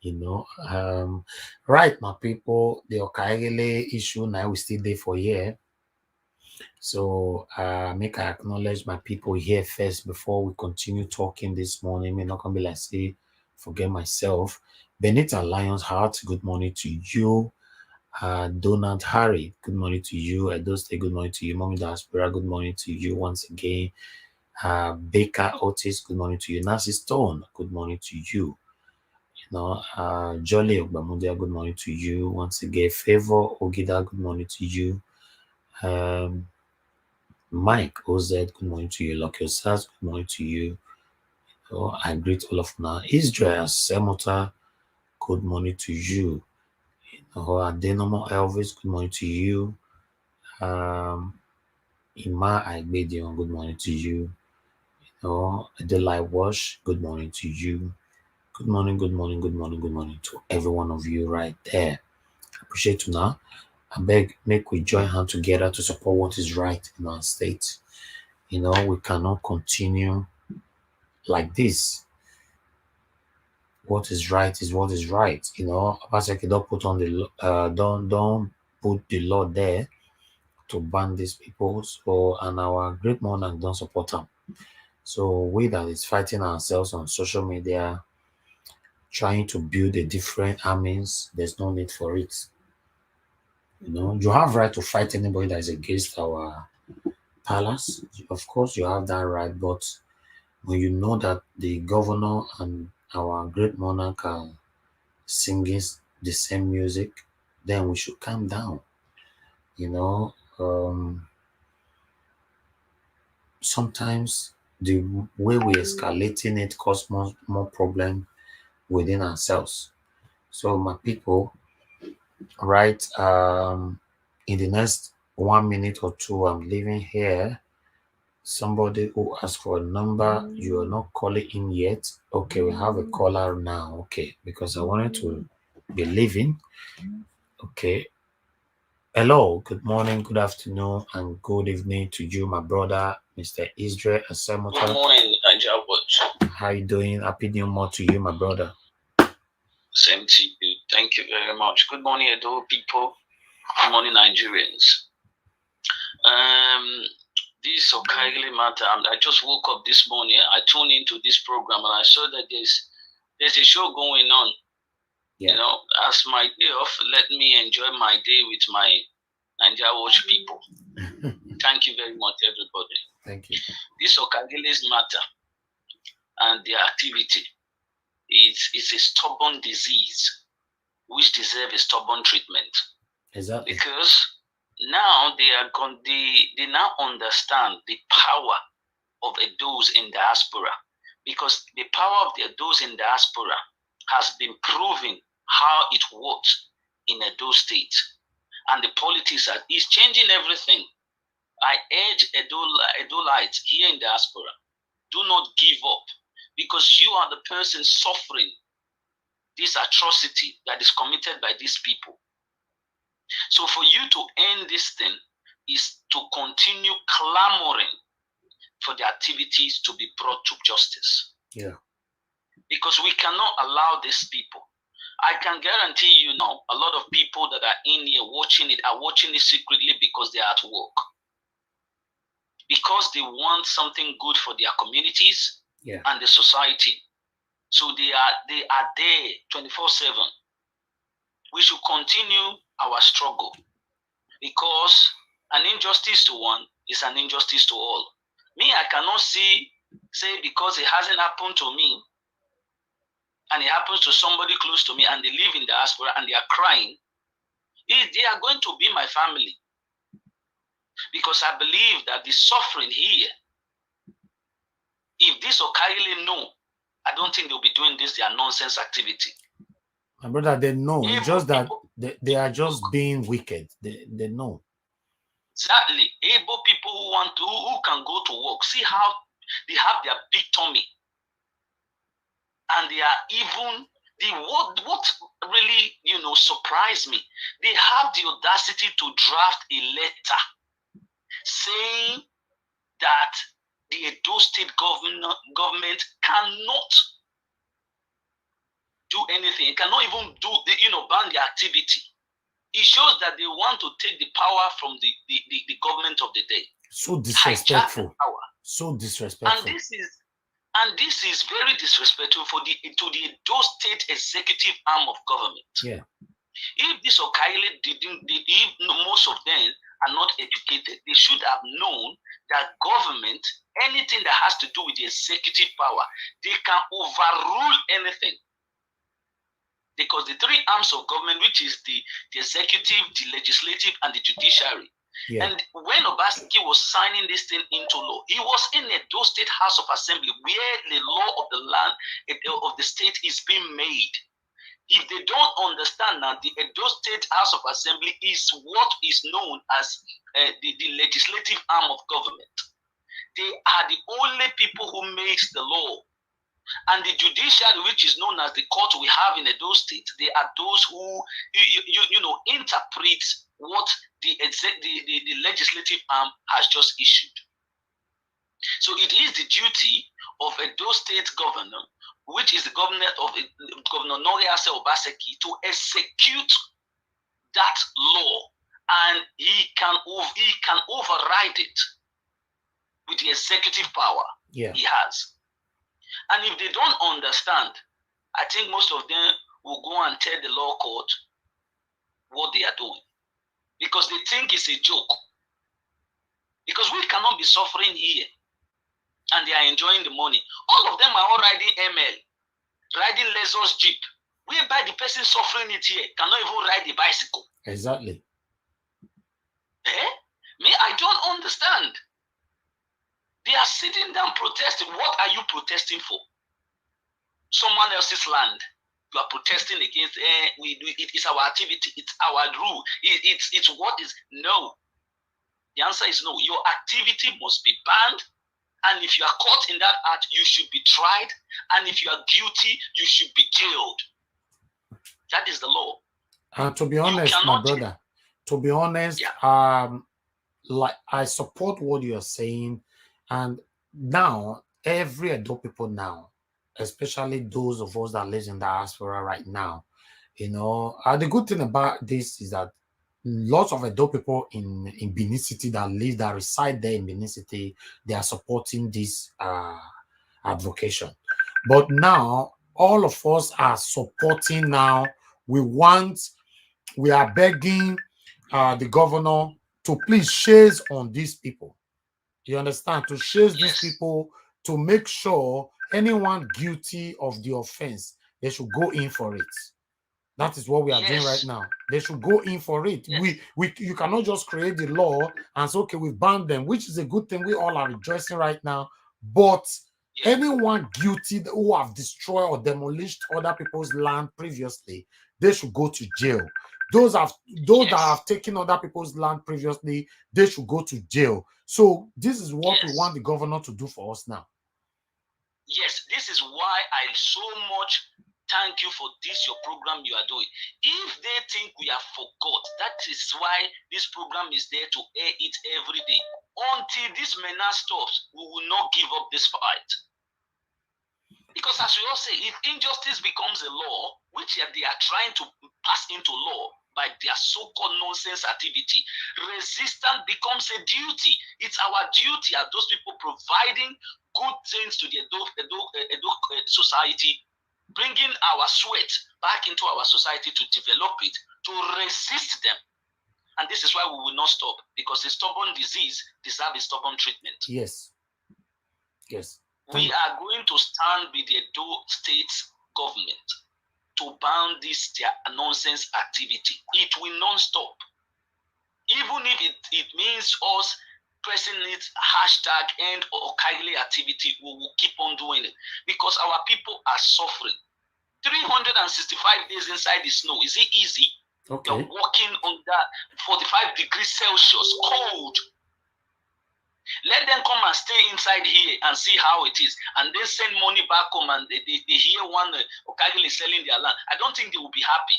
[SPEAKER 1] you know. Right, my people, the Okaighele issue now we still there for here. So make I acknowledge my people here first before we continue talking this morning. May not gonna be like say forget myself. Benita Lions Heart, good morning to you. Donald Harry, good morning to you. Edo State, good morning to you. Mommy Diaspora, good morning to you once again. Baker Otis, good morning to you. Nancy Stone, good morning to you. You know, Jolly Ogbamundia, good morning to you once again. Favor Ogida, good morning to you. Mike OZ, good morning to you. Lucky Osas, good morning to you. So I greet all of now. Israel Semota, good morning to you. Adenomo Elvis, good morning to you. Ima Agbedion, good morning to you. Delight Wash, good morning to you. Good morning, good morning, good morning, good morning to every one of you right there. Appreciate you now. I beg, make we join hands together to support what is right in our state. We cannot continue like this. What is right is what is right. Obaseki don't put on the don't put the law there to ban these people. So and our great monarch don't support them. So we that is fighting ourselves on social media, trying to build a different armies, there's no need for it. You have right to fight anybody that is against our palace. Of course, you have that right, but when you know that the governor and our great monarch are singing the same music, then we should calm down. Sometimes the way we're escalating it cause more problem within ourselves. So my people, right, in the next 1 minute or two, I'm leaving here. Somebody who asked for a number, you are not calling in yet. Okay, we have a caller now. Okay, because I wanted to be leaving. Okay. Hello, good morning, good afternoon, and good evening to you, my brother, Mr. Israel Asemota.
[SPEAKER 4] Good morning, Nigeria Watch.
[SPEAKER 1] How you doing? Happy New Month to you, my brother.
[SPEAKER 4] Same to you. Thank you very much. Good morning, Edo people. Good morning, Nigerians. This Okaighele matter. I just woke up this morning. I tuned into this program and I saw that there's a show going on.
[SPEAKER 1] Yeah.
[SPEAKER 4] As my day off, let me enjoy my day with my Nigeria Watch people. Thank you very much, everybody.
[SPEAKER 1] Thank you.
[SPEAKER 4] This Okaighele's matter and the activity is a stubborn disease which deserves a stubborn treatment.
[SPEAKER 1] Exactly.
[SPEAKER 4] Because now they now understand the power of those in diaspora. Because the power of those in diaspora has been proven how it works in Edo State. And the politics is changing everything. I urge Edolites here in diaspora, do not give up, because you are the person suffering this atrocity that is committed by these people. So for you to end this thing is to continue clamoring for the activities to be brought to justice.
[SPEAKER 1] Yeah.
[SPEAKER 4] Because we cannot allow these people. I can guarantee you now, a lot of people that are in here watching it are watching it secretly because they are at work. Because they want something good for their communities and the society. So they are there 24/7. We should continue our struggle, because an injustice to one is an injustice to all. Me, I cannot say because it hasn't happened to me and it happens to somebody close to me and they live in diaspora and they are crying, they are going to be my family. Because I believe that the suffering here, if this Okaighele know, I don't think they'll be doing their nonsense activity.
[SPEAKER 1] My brother, they know. It's just that they are just being wicked. They know.
[SPEAKER 4] Exactly. Able people who can go to work. See how they have their big tummy. And they are even what really surprised me. They have the audacity to draft a letter saying that the Edo State government cannot do anything. It cannot even ban the activity. It shows that they want to take the power from the government of the day.
[SPEAKER 1] So disrespectful. So disrespectful.
[SPEAKER 4] And this is very disrespectful to the Edo State executive arm of government.
[SPEAKER 1] Yeah.
[SPEAKER 4] If this Okaighele if most of them are not educated, they should have known that government, anything that has to do with the executive power, they can overrule anything. Because the three arms of government, which is the executive, the legislative, and the judiciary. Yeah. And when Obaseki was signing this thing into law, he was in the Edo State House of Assembly, where the law of the land of the state is being made. If they don't understand that the Edo State House of Assembly is what is known as the legislative arm of government, They are the only people who makes the law. And the judiciary, which is known as the court we have in Edo State, they are those who interpret what the legislative arm has just issued. So it is the duty of Edo State governor, which is the governor of Governor Noriase Obaseki, to execute that law, and he can override it with the executive power he has. And if they don't understand, I think most of them will go and tell the law court what they are doing, because they think it's a joke. Because we cannot be suffering here and they are enjoying the money. All of them are all riding ML, riding Lexus Jeep, whereby the person suffering it here cannot even ride the bicycle.
[SPEAKER 1] Exactly.
[SPEAKER 4] Me, I don't understand. They are sitting down protesting. What are you protesting for? Someone else's land. You are protesting against. It is our activity. It's our rule. It's what is. No. The answer is no. Your activity must be banned. And if you are caught in that act, you should be tried. And if you are guilty, you should be jailed. That is the law.
[SPEAKER 1] To be honest, my brother, to be honest, like I support what you're saying. And now, every adult people now, especially those of us that live in the diaspora right now, the good thing about this is that lots of adult people in Benin City that reside there in Benin City, they are supporting this advocation. But now, all of us are supporting now. We are begging the governor to please chase on these people. You understand? To chase these people, to make sure anyone guilty of the offense, they should go in for it. That is what we are doing right now. They should go in for it. You cannot just create the law and say, okay, we've banned them, which is a good thing. We all are rejoicing right now. But anyone guilty who have destroyed or demolished other people's land previously, they should go to jail. Those that have taken other people's land previously, they should go to jail. So this is what we want the governor to do for us now.
[SPEAKER 4] Yes, this is why I so much thank you for this, your program you are doing. If they think we have forgot, that is why this program is there to air it every day. Until this menace stops, we will not give up this fight. Because as we all say, if injustice becomes a law, which they are trying to pass into law by their so-called nonsense activity, resistance becomes a duty. It's our duty as those people providing good things to the Edo society, bringing our sweat back into our society to develop it, to resist them. And this is why we will not stop, because a stubborn disease deserves a stubborn treatment.
[SPEAKER 1] Yes.
[SPEAKER 4] We are going to stand with the Edo State government to ban this their nonsense activity. It will not stop. Even if it means us pressing it #end Okaighele activity, we will keep on doing it, because our people are suffering. 365 days inside the snow. Is it easy?
[SPEAKER 1] Okay.
[SPEAKER 4] You're walking under 45 degrees Celsius, cold. Let them come and stay inside here and see how it is. And they send money back home and they hear one Okaighele selling their land. I don't think they will be happy.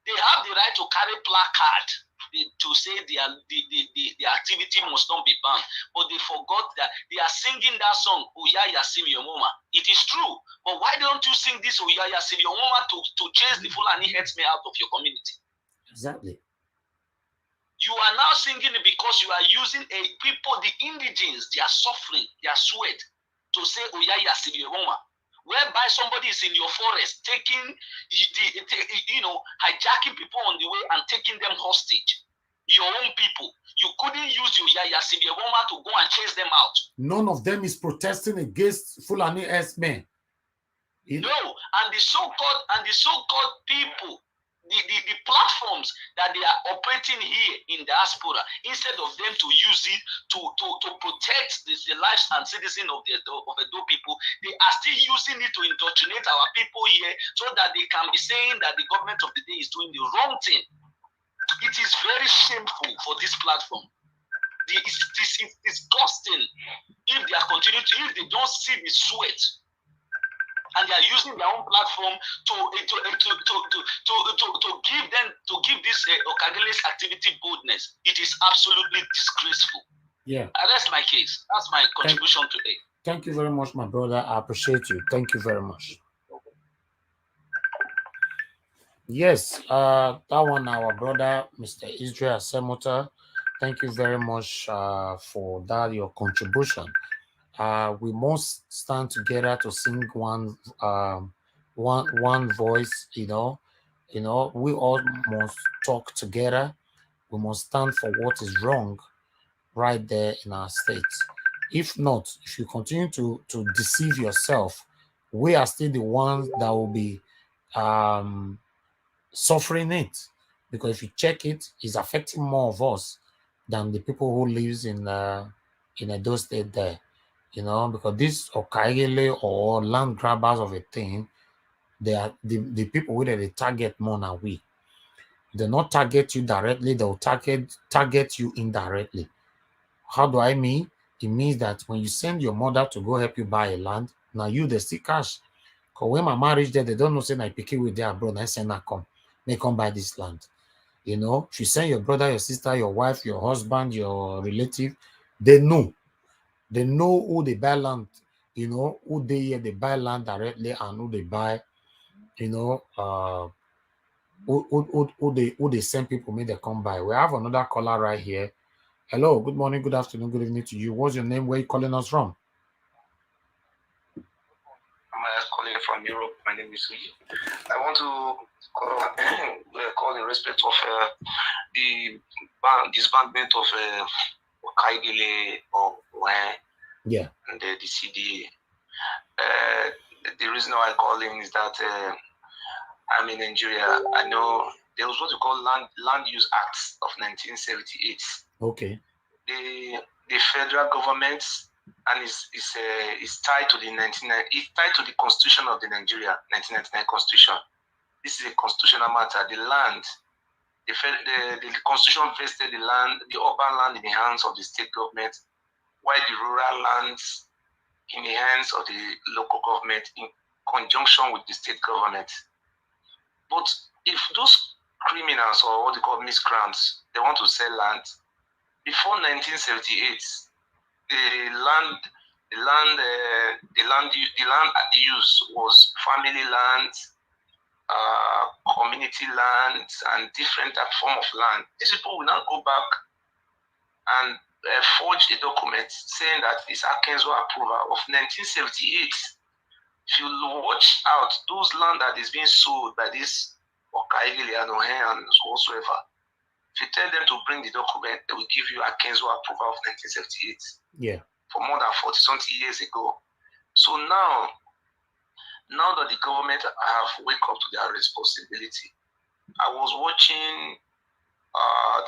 [SPEAKER 4] They have the right to carry placard to say the activity must not be banned. But they forgot that they are singing that song, Oya Yasim Your Mama. It is true. But why don't you sing this Oya Yasim Your Mama to chase the Fulani herdsmen out of your community?
[SPEAKER 1] Exactly.
[SPEAKER 4] You are now singing it because you are using people, the indigenes, they are suffering, their sweat, to say Oya Yasim Your Mama. Whereby somebody is in your forest hijacking people on the way and taking them hostage. Your own people. You couldn't use your Yaya Sibiewoma to go and chase them out.
[SPEAKER 1] None of them is protesting against Fulani herdsmen.
[SPEAKER 4] No, and the so-called people, the platforms that they are operating here in diaspora, instead of them to use it to protect the lives and citizens of the Edo people, they are still using it to indoctrinate our people here, so that they can be saying that the government of the day is doing the wrong thing. It is very shameful for this platform. It's disgusting if they are continuing to, if they don't see the sweat, and they are using their own platform to give this Okaghele's activity boldness. It is absolutely disgraceful.
[SPEAKER 1] Yeah.
[SPEAKER 4] That's my case. That's my contribution today.
[SPEAKER 1] Thank you very much, my brother. I appreciate you. Thank you very much. Yes, that one, our brother, Mr. Israel Semota. Thank you very much for that, your contribution. We must stand together to sing one voice. We all must talk together. We must stand for what is wrong right there in our state. If not, if you continue to deceive yourself, we are still the ones that will be suffering it, because if you check it, it's affecting more of us than the people who lives in Edo State there. Because this Okaighele or land grabbers of a thing, they are the people who they target more than we. They not target you directly, they'll target you indirectly. How do I mean? It means that when you send your mother to go help you buy a land, now you they see cash. Because when my marriage there, they don't know say I pick it with their brother, I send her come. They come buy this land. If you send your brother, your sister, your wife, your husband, your relative, they know. They know who they buy land, who they buy land directly and who they buy, who they send people, may they come by. We have another caller right here. Hello, good morning, good afternoon, good evening to you. What's your name? Where are you calling us from?
[SPEAKER 5] I'm calling from Europe. My name is Uyi. I want to call in respect of the disbandment of Okaighele or
[SPEAKER 1] yeah,
[SPEAKER 5] and the CDA. The reason why I call in is that I'm in Nigeria. I know there was what we call Land Use Act of 1978.
[SPEAKER 1] Okay.
[SPEAKER 5] The federal government and is tied to it's tied to the Constitution of the Nigeria 1999 Constitution. This is a constitutional matter. The land, the Constitution vested the urban land in the hands of the state government, while the rural lands in the hands of the local government in conjunction with the state government. But if those criminals or what they call miscreants, they want to sell land, before 1978, the land use was family land, community land, and different form of land. These people will now go back and forge a document saying that it's Akenzo approval of 1978. If you watch out, those land that is being sold by this Okaighele and and whatsoever, if you tell them to bring the document, they will give you Akenzo approval of 1978.
[SPEAKER 1] Yeah.
[SPEAKER 5] For more than 40-something years ago. So now that the government have wake up to their responsibility, I was watching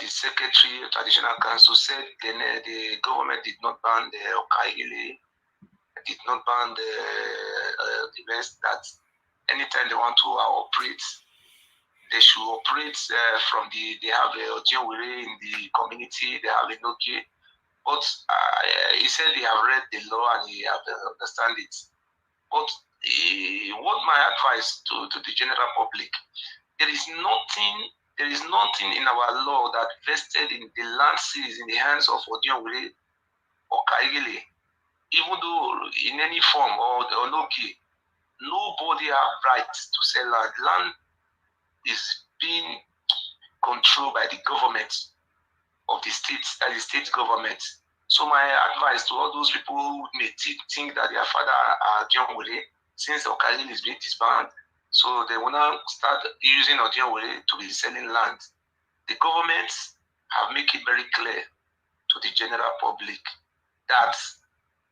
[SPEAKER 5] the Secretary of Traditional Council said the government did not ban the Okaighele, did not ban the events, that anytime they want to operate, they should operate from they have a Ojienwere in the community, they have a Noki. But he said he have read the law and he have understand it. But what my advice to the general public, there is nothing in our law that vested in the land seized in the hands of Ojienwere or Okaighele, even though in any form or Noki, nobody have right to sell land. Land is being controlled by the government of the state, that is state government. So my advice to all those people who may think that their father are Ojienwere, since Okaighele is being disbanded, so they will now start using Ojienwere to be selling land. The government have made it very clear to the general public that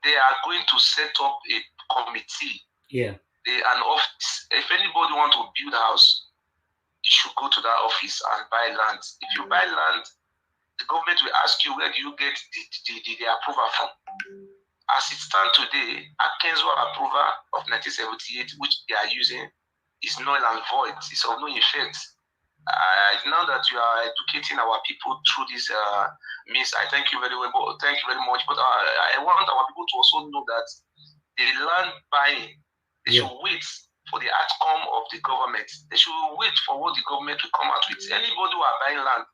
[SPEAKER 5] they are going to set up a committee.
[SPEAKER 1] Yeah.
[SPEAKER 5] An office. If anybody want to build a house, you should go to that office and buy land. If you buy land, the government will ask you, where do you get the approval from? As it stands today, Akenzo approval of 1978, which they are using, is null and void. It's of no effect. Now that you are educating our people through this means, I thank you very well. Thank you very much. But I want our people to also know that the land buying, they should wait for the outcome of the government. They should wait for what the government will come out with. Anybody who are buying land,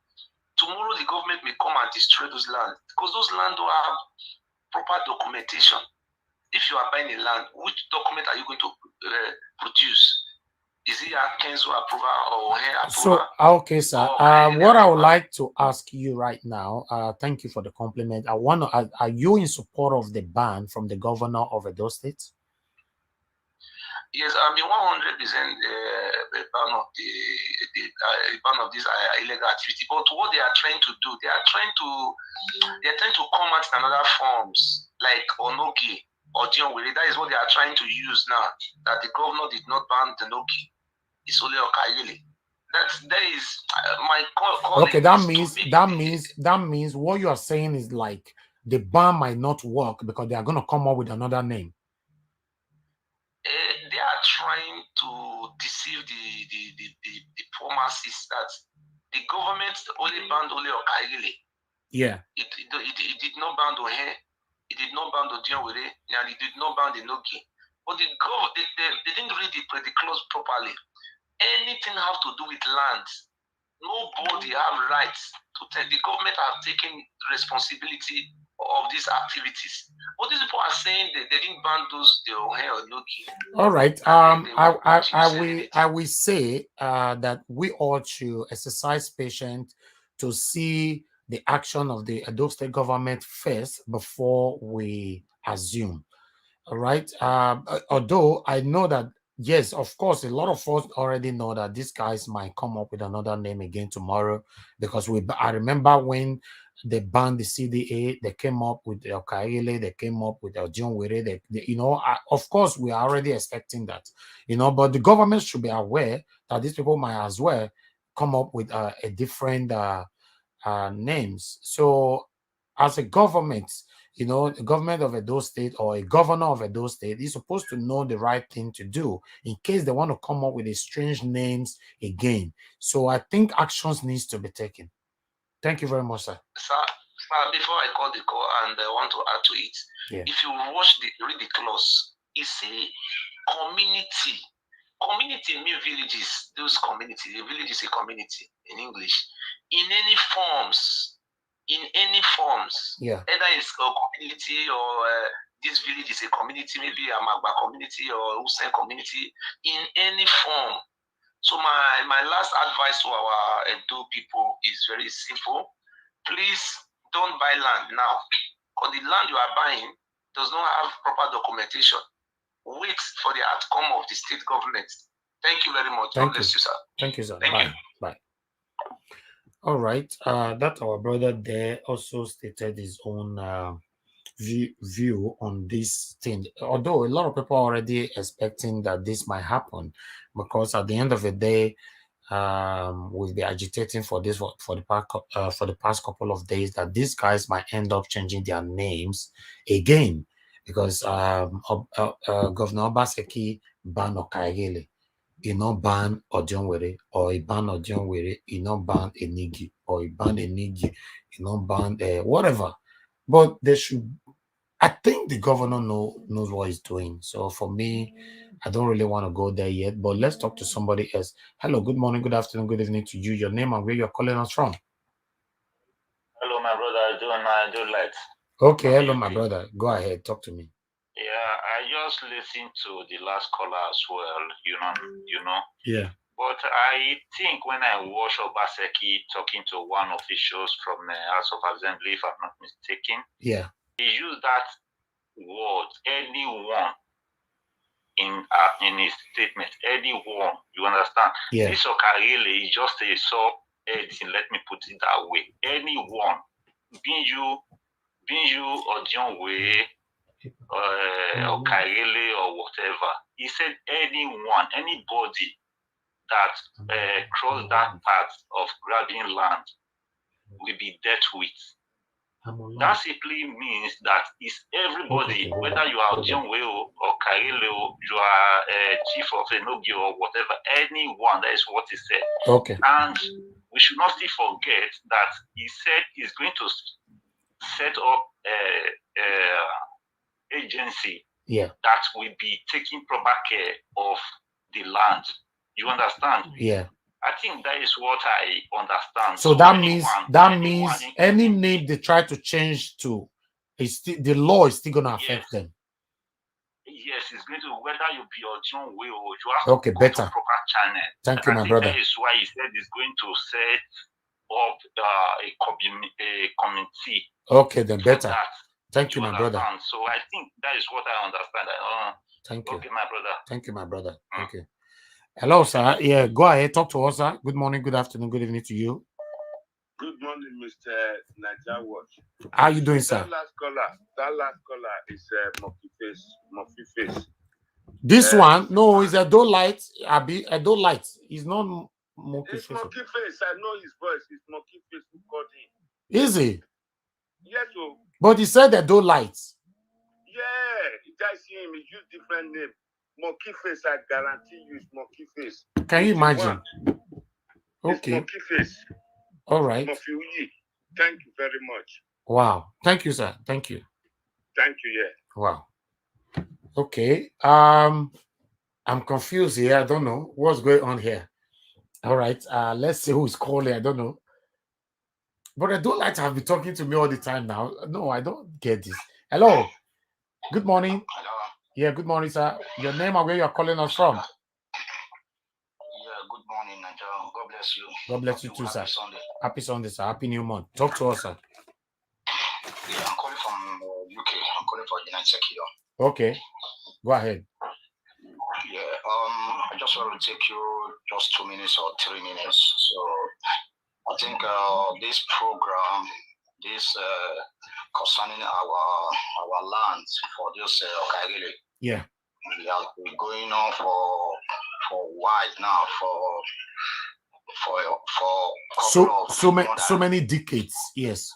[SPEAKER 5] tomorrow the government may come and destroy those lands because those land don't have proper documentation. If you are buying a land, which document are you going to produce? Is it a Kenzo approval or hair approval?
[SPEAKER 1] So, okay, sir. What I would like to ask you right now, thank you for the compliment. I want to, are you in support of the ban from the governor of Edo State?
[SPEAKER 5] Yes, I'm in 100% ban of the ban of this illegal activity. But what they are trying to do, they are trying to come at another forms like Onogi or Dionwere. That is what they are trying to use now. That the governor did not ban the Nogi. It's only Okaighele. That is my call.
[SPEAKER 1] Okay, that means what you are saying is like the ban might not work because they are going to come up with another name.
[SPEAKER 5] They are trying to deceive the poor masses that the government only banned only Okaighele.
[SPEAKER 1] Yeah.
[SPEAKER 5] It did not ban Ohe, it did not ban Dionwere, and it did not ban the Nogi. But they didn't read the clause properly. Anything have to do with land, nobody have rights to tell. The government have taken responsibility of these activities. But these people are saying that they didn't ban those the Ohe or Nogi.
[SPEAKER 1] All right. I will say that we ought to exercise patience to see the action of the Edo State government first before we assume. All right. Although I know that, yes, of course, a lot of us already know that these guys might come up with another name again tomorrow because I remember when they banned the CDA, they came up with the Okaighele, they came up with the Dionwere. Of course, we are already expecting that, but the government should be aware that these people might as well come up with a different names. So, as a government, the government of Edo State or a governor of Edo State is supposed to know the right thing to do in case they want to come up with a strange names again. So I think actions needs to be taken. Thank you very much, sir.
[SPEAKER 5] Sir, before I call the call and I want to add to it, if you read the clause, you see community. Community means villages. Those community, the village is a community in English. In any forms, either it's a community or this village is a community, maybe a Magba community or Hussein community, in any form. So my last advice to our Edo people is very simple. Please don't buy land now, because the land you are buying does not have proper documentation. Wait for the outcome of the state government. Thank you very much. God bless you, sir.
[SPEAKER 1] Thank you, sir.
[SPEAKER 5] Thank you.
[SPEAKER 1] Bye. All right. That our brother there also stated his own view on this thing. Although a lot of people are already expecting that this might happen, because at the end of the day, we've been agitating for this for the past couple of days that these guys might end up changing their names again because Governor Obaseki banned Okaighele. He not ban Odionwere, or he ban Odionwere, he not ban Enigi, or he ban Enigi, he not ban whatever. But they should. I think the governor knows what he's doing. So for me, I don't really want to go there yet. But let's talk to somebody else. Hello, good morning, good afternoon, good evening to you. Your name and where you're calling us from.
[SPEAKER 3] Hello, my brother. I do like.
[SPEAKER 1] Okay, hello, my brother. Go ahead, talk to me.
[SPEAKER 3] Yeah, I just listened to the last caller as well.
[SPEAKER 1] Yeah.
[SPEAKER 3] But I think when I watch Obaseki talking to one officials from the House of Assembly, if I'm not mistaken,
[SPEAKER 1] yeah,
[SPEAKER 3] he used that word, anyone, in his statement, anyone. You understand?
[SPEAKER 1] Yeah.
[SPEAKER 3] This Okaighele, he just saw anything. Let me put it that way. Anyone, being you Odionwere, Okaighele or whatever. He said anyone, anybody that crossed that path of grabbing land will be dealt with. That simply means that it's everybody, whether you are John Weo or Okaheghele, you are a chief of Enogi or whatever, anyone, that is what he said.
[SPEAKER 1] Okay.
[SPEAKER 3] And we should not still forget that he said he's going to set up a agency that will be taking proper care of the land. You understand?
[SPEAKER 1] Yeah.
[SPEAKER 3] I think that is what I understand.
[SPEAKER 1] So that means any name they try to change to, the law is still going to affect them.
[SPEAKER 3] Yes, it's going to, whether you be your John Way or you have to go
[SPEAKER 1] better.
[SPEAKER 3] to proper channel.
[SPEAKER 1] Thank you, my brother.
[SPEAKER 3] That is why he said he's going to set up a committee.
[SPEAKER 1] Okay, then better. Thank you, my brother.
[SPEAKER 3] So I think that is what I understand.
[SPEAKER 1] Thank you.
[SPEAKER 3] Okay, my brother.
[SPEAKER 1] Thank you, my brother. Thank you. Hello, sir. Yeah, go ahead. Talk to us, sir. Good morning, good afternoon, good evening to you.
[SPEAKER 6] Good morning, Mr. Naija Watch.
[SPEAKER 1] How are you doing, sir?
[SPEAKER 6] That last caller is Monkey Face.
[SPEAKER 1] This one, no, is a light. Abi, a light. It's not Monkey Face.
[SPEAKER 6] It's Monkey Face. I know his voice. It's Monkey Face who called him.
[SPEAKER 1] Is he?
[SPEAKER 6] Yes, so.
[SPEAKER 1] But he said a light.
[SPEAKER 6] Yeah, you guys see him. He used different name. Monkey Face, I guarantee you, it's Monkey Face.
[SPEAKER 1] Can you imagine?
[SPEAKER 6] Okay. It's Monkey Face.
[SPEAKER 1] All right.
[SPEAKER 6] Thank you very much.
[SPEAKER 1] Wow. Thank you, sir. Thank you.
[SPEAKER 6] Thank you, yeah.
[SPEAKER 1] Wow. Okay. I'm confused here. I don't know what's going on here. All right. Let's see who's calling. I don't know. But I don't like to have been talking to me all the time now. No, I don't get this. Hello. Good morning.
[SPEAKER 5] Hello.
[SPEAKER 1] Yeah, good morning, sir. Your name and where you're calling us from?
[SPEAKER 5] Yeah, good morning, Nigeria. God bless you.
[SPEAKER 1] God bless you too, sir. Happy Sunday, sir. Happy New Month. Talk to us, sir.
[SPEAKER 5] Yeah, I'm calling from UK. I'm calling from United Kingdom.
[SPEAKER 1] Okay. Go ahead.
[SPEAKER 5] Yeah, I just want to take you just 2 minutes or 3 minutes. So I think this program, concerning our land for this Okaighele.
[SPEAKER 1] Yeah.
[SPEAKER 5] We have been going on for a while now,
[SPEAKER 1] so many decades. Yes.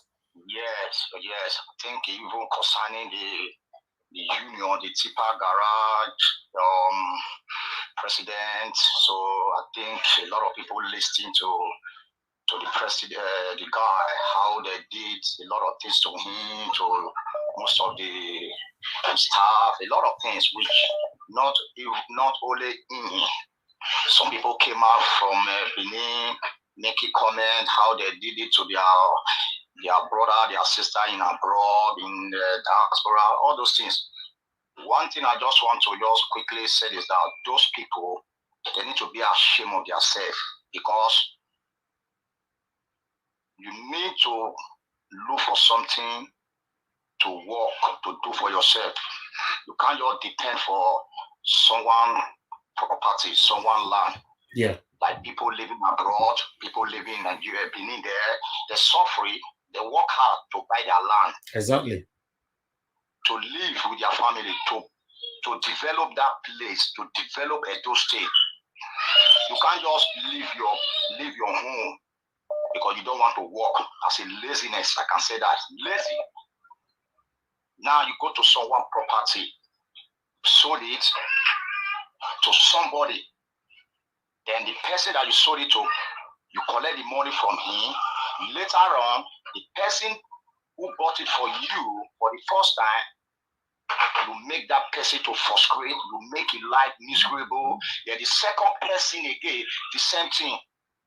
[SPEAKER 5] Yes. I think even concerning the union, the tipper garage, president. So I think a lot of people listening to the president, the guy, how they did a lot of things to him, to most of the staff, a lot of things which not only him. Some people came out from Benin, making comment how they did it to their brother, their sister in abroad, in the diaspora, all those things. One thing I just want to just quickly say is that those people, they need to be ashamed of themselves, because you need to look for something to work, to do for yourself. You can't just depend for someone property, someone land.
[SPEAKER 1] Yeah.
[SPEAKER 5] Like people living abroad, people living in Nigeria, Benin there, they're suffering, they work hard to buy their land.
[SPEAKER 1] Exactly.
[SPEAKER 5] To live with their family, to develop that place, to develop Edo State. You can't just leave your home because you don't want to work. As a laziness, I can say that. Lazy. Now you go to someone property, sold it to somebody. Then the person that you sold it to, you collect the money from him. Later on, the person who bought it for you for the first time, you make that person to frustrate, you make his life miserable. Then the second person again, the same thing.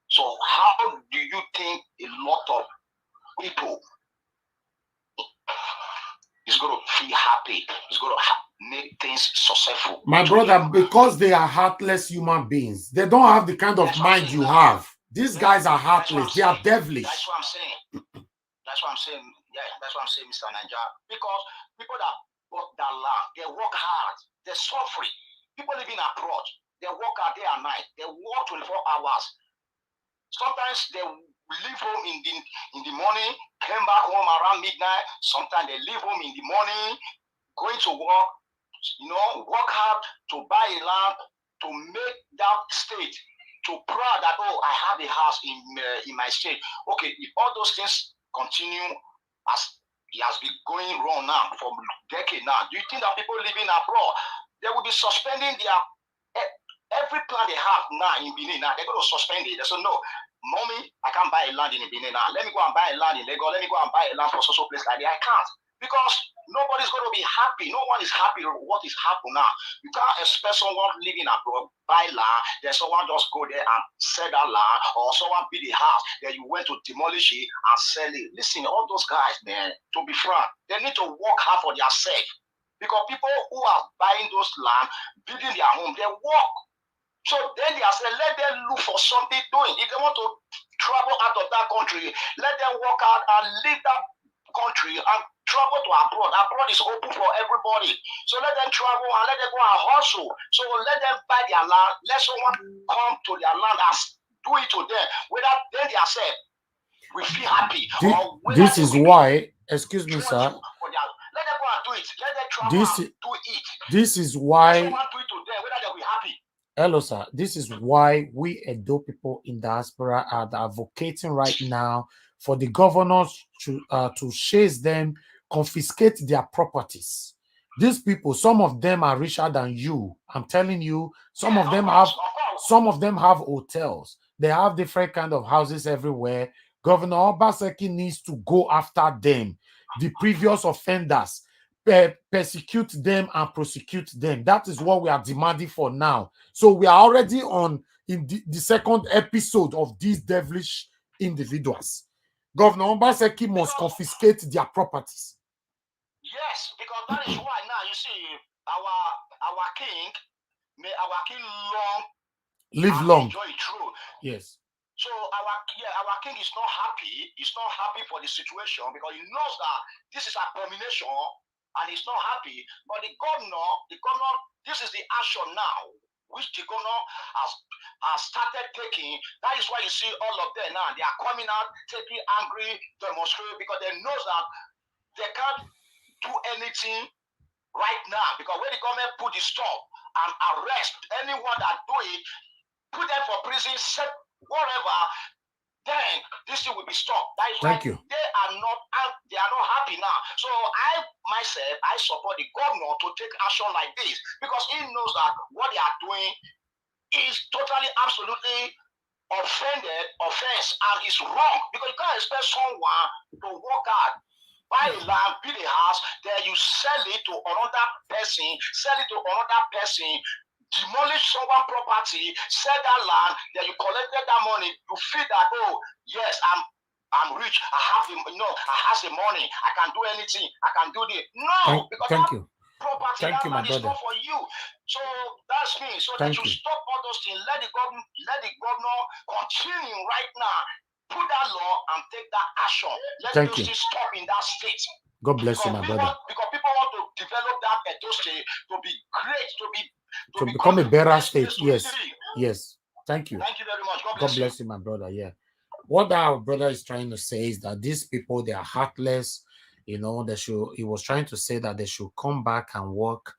[SPEAKER 5] So how do you think a lot of people is going to feel happy? It's going to make things successful.
[SPEAKER 1] My brother, because they are heartless human beings. They don't have the kind of mind you have. These guys are heartless. They are devilish.
[SPEAKER 5] That's what I'm saying. That's what I'm saying. Yeah, that's what I'm saying, Mr. Naija. Because people that bought that land, they work hard. They're suffering. People living abroad, they work hard day and night. They work 24 hours. Sometimes they leave home in the morning, came back home around midnight. Sometimes they leave home in the morning, going to work, work hard to buy a land, to make that state, to proud that, oh, I have a house in my state. Okay, if all those things continue as
[SPEAKER 7] He has been going wrong now for decades now. Do you think that people living abroad, they will be suspending their every plan they have now in Benin now? They're going to suspend it. They say, no, mommy, I can't buy a land in Benin now. Let me go and buy a land in Lagos. Let me go and buy a land for social place like that. I can't. Because nobody's going to be happy. No one is happy with what is happening now. You can't expect someone living abroad, buy land, then someone just go there and sell that land, or someone build a house, then you went to demolish it and sell it. Listen, all those guys, man, to be frank, they need to work hard for themselves. Because people who are buying those land, building their home, they work. So then they are saying, let them look for something doing. If they want to travel out of that country, let them work out and leave that country and travel to abroad. Abroad is open for everybody. So let them travel and let them go and hustle. So let them buy their land. Let someone come to their land and do it to them. Whether then they are saying, we feel happy.
[SPEAKER 1] This is why, excuse me, sir.
[SPEAKER 7] Let them go and do it. Let them travel and do it.
[SPEAKER 1] This is why.
[SPEAKER 7] Let someone do it to them, whether they'll be happy.
[SPEAKER 1] Hello, sir. This is why we Edo people in diaspora are advocating right now for the governors to chase them, confiscate their properties. These people, some of them are richer than you. I'm telling you, some of them have hotels. They have different kind of houses everywhere. Governor Obaseki needs to go after them, the previous offenders, persecute them and prosecute them. That is what we are demanding for now. So we are already in the second episode of these devilish individuals. Governor Obaseki must confiscate their properties.
[SPEAKER 7] Yes, because that is why now you see our king, may our king
[SPEAKER 1] live long.
[SPEAKER 7] Enjoy it true.
[SPEAKER 1] Yes.
[SPEAKER 7] So our king is not happy. He's not happy for the situation because he knows that this is abomination and he's not happy. But the governor, this is the action now, which the governor has started taking. That is why you see all of them now. They are coming out, taking angry, demonstrating because they know that they can't do anything right now. Because when the government put the stop and arrest anyone that do it, put them for prison, set whatever, then this thing will be stopped. That is why they are not happy now. So I support the governor to take action like this because he knows that what they are doing is totally, absolutely offense, and it's wrong because you can't expect someone to work out, buy a land, build a house, then you sell it to another person, demolish someone's property, sell that land, then you collected that money, you feel that, oh, yes, I'm rich, I have the money, I can do anything, I can do this. No, because property, that land is not for you. So that's me. So they should stop all those things. Let the governor continue right now, put that law and take that action. Let those things stop in that state.
[SPEAKER 1] God bless you, my brother.
[SPEAKER 7] Because people want to develop that Edo state to be great,
[SPEAKER 1] to become a better state. Yes. Thank you.
[SPEAKER 7] Thank you very much.
[SPEAKER 1] God bless you, my brother. Yeah. What our brother is trying to say is that these people, they are heartless. You know, he was trying to say that they should come back and work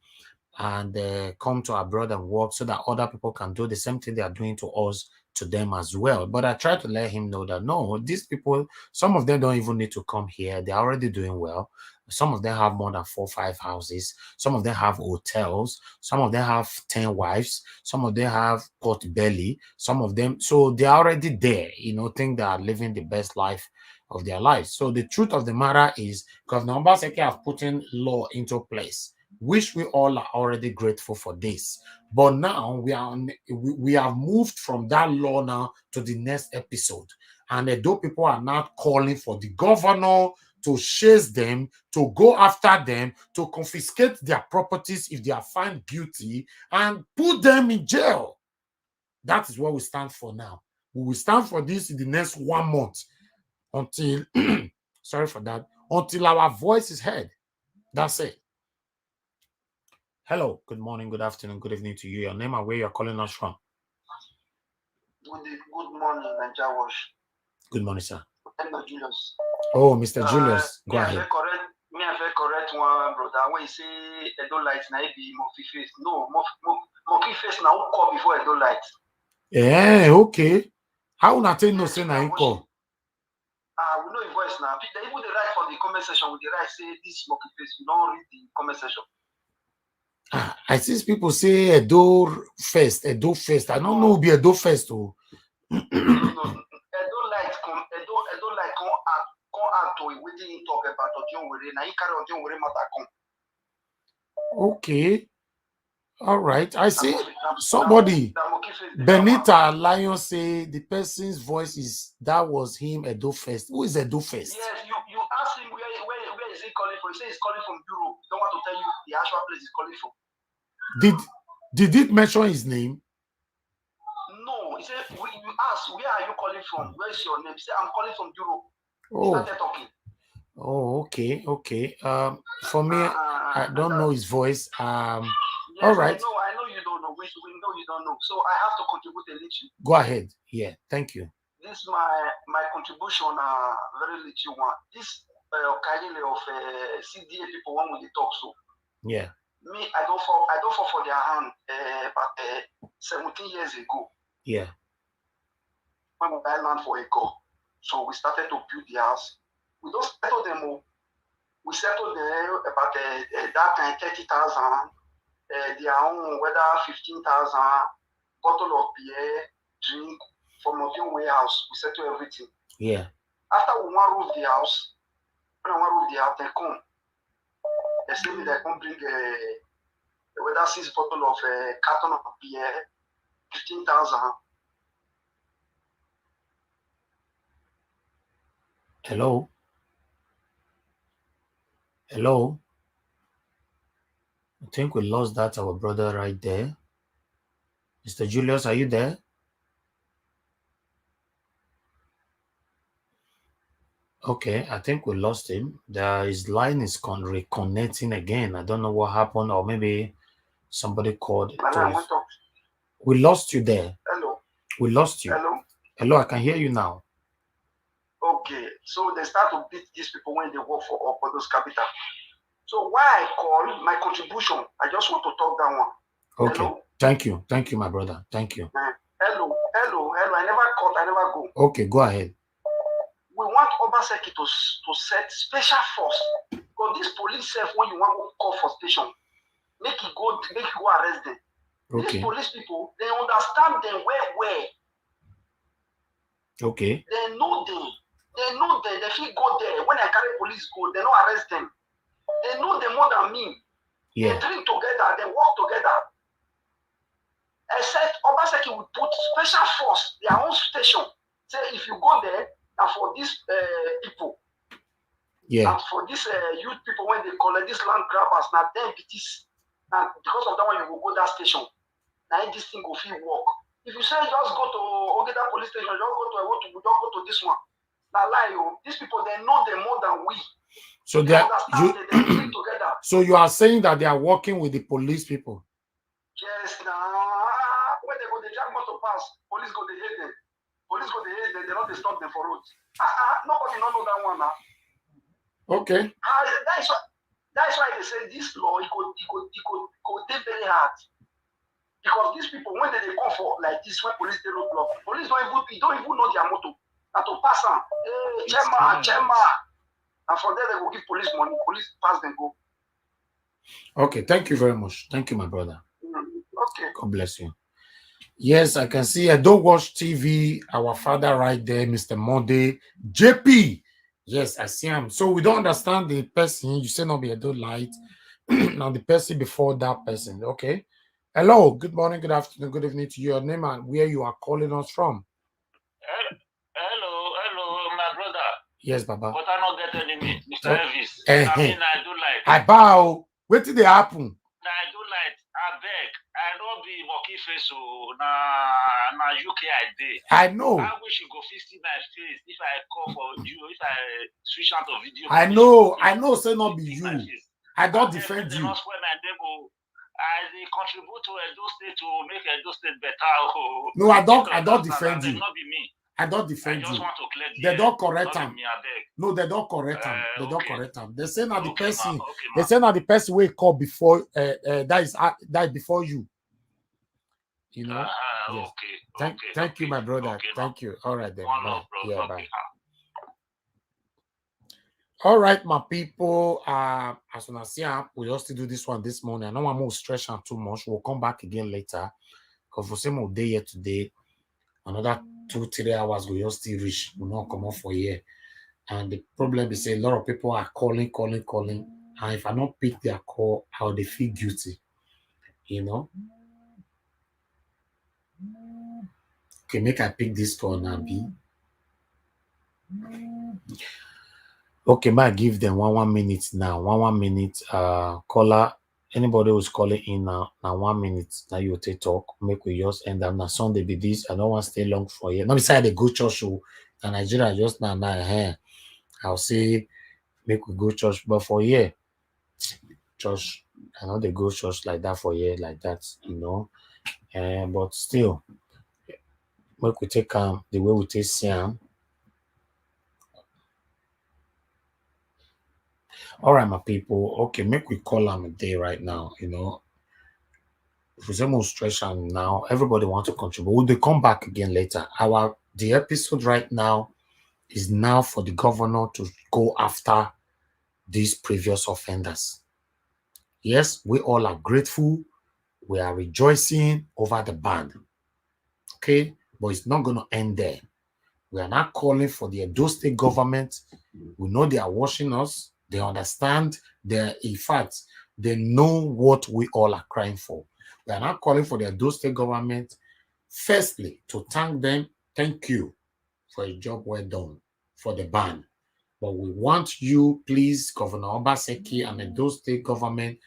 [SPEAKER 1] and come to abroad and work so that other people can do the same thing they are doing to us, to them as well. But I tried to let him know that no, these people, some of them don't even need to come here. They're already doing well. Some of them have more than 4 or 5 houses. Some of them have hotels. Some of them have 10 wives. Some of them have pot belly. Some of them, so they're already there, you know, think they are living the best life of their lives. So the truth of the matter is, Governor Obaseki have put in law into place, which we all are already grateful for this. But now we have moved from that law now to the next episode. And Edo people are now calling for the governor to chase them, to go after them, to confiscate their properties if they are found guilty, and put them in jail. That is what we stand for now. We will stand for this in the next 1 month until, sorry for that, until our voice is heard. That's it. Hello, good morning, good afternoon, good evening to you. Your name and where you're calling us from.
[SPEAKER 8] Good morning, Nigeria Wash.
[SPEAKER 1] Good morning, sir.
[SPEAKER 8] Mr. Julius.
[SPEAKER 1] Oh, Mr. Julius, go ahead.
[SPEAKER 8] Me I correct one brother. When you say Edo light, now it be monkey face. No, monkey face now who call before Edo light.
[SPEAKER 1] Yeah, okay. How not no say na call?
[SPEAKER 8] We know your voice now. They even the write for the comment section with the right say this smoky face. You don't read the comment section.
[SPEAKER 1] I see people say Edo first. I don't know who be Edo first. Oh.
[SPEAKER 8] No. Edo like come add to it. We didn't talk about Ojon Were. Now he carry Ojon Were matter come.
[SPEAKER 1] Okay. All right. I see somebody, Benita Lion, say the person's voice is that was him, Edo first. Who is Edo first?
[SPEAKER 8] Yes, you ask him where is he calling from? He says he's calling from Europe. Don't want to tell you the actual place he's calling from.
[SPEAKER 1] Did it mention his name?
[SPEAKER 8] No, he said you ask where are you calling from? Where is your name? He said I'm calling from Europe.
[SPEAKER 1] Oh.
[SPEAKER 8] He started talking.
[SPEAKER 1] Oh, okay. For me, I don't know his voice.
[SPEAKER 8] Yes,
[SPEAKER 1] all right.
[SPEAKER 8] I know you don't know. We know you don't know. So I have to contribute a little.
[SPEAKER 1] Go ahead. Yeah, thank you.
[SPEAKER 8] This is my contribution, very little one. This Okaighele of CDA people when we talk so.
[SPEAKER 1] Yeah.
[SPEAKER 8] Me, I don't fall for their hand about 17 years ago.
[SPEAKER 1] Yeah.
[SPEAKER 8] When I land for a call. So we started to build the house. We don't settle them all. We settled there about that time 30,000, their own whether 15,000, bottle of beer, drink from a few warehouse. We settle everything.
[SPEAKER 1] Yeah.
[SPEAKER 8] After we want roof the house, they come. They say me they come bring whether 6 bottle of carton of beer, 15,000.
[SPEAKER 1] Hello. I think we lost that our brother right there. Mr. Julius, are you there? Okay, I think we lost him. His line is reconnecting again. I don't know what happened, or maybe somebody called. We lost you there.
[SPEAKER 8] Hello.
[SPEAKER 1] We lost you. Hello, I can hear you now.
[SPEAKER 8] Okay, so they start to beat these people when they work for Opodo's capital. So why I call my contribution, I just want to talk that one.
[SPEAKER 1] Okay. Hello? Thank you, my brother. Thank you.
[SPEAKER 8] Hello. I never caught, I never go.
[SPEAKER 1] Okay, go ahead.
[SPEAKER 8] We want Obaseki to set special force. Because this police self, when you want to call for station, make you go arrest them. Okay. These police people, they understand them well.
[SPEAKER 1] Okay.
[SPEAKER 8] They know them. They feel go there. When I carry police go, they don't arrest them. They know them more than me. Yeah. They drink together, they work together. Except Obaseki will put special force, their own station. Say if you go there, and for these people,
[SPEAKER 1] yeah,
[SPEAKER 8] and for these youth people when they collect these land grabbers, now then it is, and because of that one you will go that station. Now this thing will feel work. If you say just go to Ogeda police station, just go to this one. Now lie you, these people they know them more than we.
[SPEAKER 1] So they understand
[SPEAKER 8] together.
[SPEAKER 1] So you are saying that they are working with the police people?
[SPEAKER 8] Yes, now when they go the jack motor pass, police go they hate them. Police go they hate them, they not they stop them for roads. Nobody don't know that one now.
[SPEAKER 1] Okay.
[SPEAKER 8] That's why they say this law it could take very hard. Because these people when they come for like this, when police they roadblock, police don't even know their motto. And to pass on, Chema. And for there they will give police money, police pass them go.
[SPEAKER 1] Okay, thank you very much. Thank you, my brother.
[SPEAKER 8] Okay.
[SPEAKER 1] God bless you. Yes, I can see. I don't watch TV. Our father right there, Mr. Monday, JP. Yes, I see him. So we don't understand the person. You say not be a do light. Now the person before that person. Okay. Hello. Good morning. Good afternoon. Good evening to you. Your name and where you are calling us from.
[SPEAKER 3] Hello, my brother.
[SPEAKER 1] Yes, Baba.
[SPEAKER 3] But I not get any Mr. Elvis. I mean, I do like.
[SPEAKER 1] I bow. What did they happen?
[SPEAKER 3] I do like. I beg. I don't be monkey face. So na UK I did.
[SPEAKER 1] I know.
[SPEAKER 3] I wish you go see my face if I call for you. If I switch out of video.
[SPEAKER 1] I know. Say not be you. I don't defend you.
[SPEAKER 3] Not when my demo. I contribute to Edo State to make Edo State better.
[SPEAKER 1] No, I don't defend you.
[SPEAKER 3] Not be me.
[SPEAKER 1] I don't defend you.
[SPEAKER 3] I just want to clear
[SPEAKER 1] they don't correct them. No, they don't correct them. They don't correct them. They say now the person. They say now the person will call before that before you. You know. Yes.
[SPEAKER 3] Okay.
[SPEAKER 1] Thank you, my brother. Thank you. All right then.
[SPEAKER 3] Bye.
[SPEAKER 1] Yeah, bye. All right, my people. As soon as we just do this one this morning. I know I'm more stressed and too much. We'll come back again later. Because for same day here today, another 2-3 hours we just still reach. We'll not come off for here. And the problem is a lot of people are calling. And if I don't pick their call, how they feel guilty. You know? Okay, make I pick this call now, B. Okay, might give them one minute now. One minute. Caller. Anybody who's calling in now 1 minute. Now you take talk. Make we just end up now. Sunday be this. I don't want to stay long for you. Not beside the go church show. And Nigeria just now here. I'll say make we go church, but for here, church. I know they go church like that for here, like that, you know. But still, make we take the way we take Siam. All right, my people. Okay, make we call them a day right now. You know, if we say more stretch and now everybody wants to contribute. We'll come back again later. The episode right now is now for the governor to go after these previous offenders. Yes, we all are grateful. We are rejoicing over the ban. Okay, but it's not going to end there. We are not calling for the Edo State government. We know they are watching us. They understand. In fact, they know what we all are crying for. We are not calling for the Edo State government, firstly, to thank them. Thank you for a job well done for the ban. But we want you, please, Governor Obaseki and the Edo State government,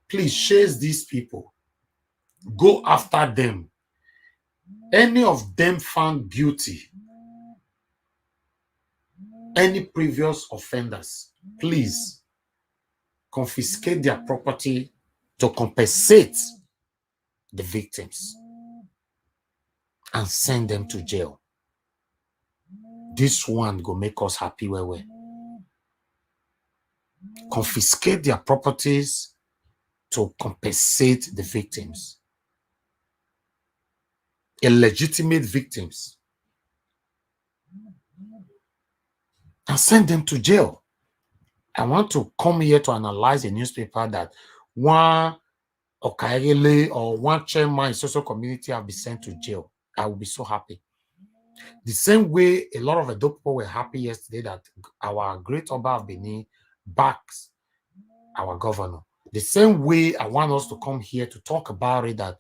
[SPEAKER 1] please chase these people. Go after them. Any of them found guilty, any previous offenders, please confiscate their property to compensate the victims and send them to jail. This one go make us happy where. Confiscate their properties to compensate the victims. Illegitimate victims. And send them to jail. I want to come here to analyze a newspaper that one Okaighele or one chairman in social community have been sent to jail. I will be so happy. The same way a lot of Edo people were happy yesterday that our great Oba of Benin backs our governor. The same way I want us to come here to talk about it, that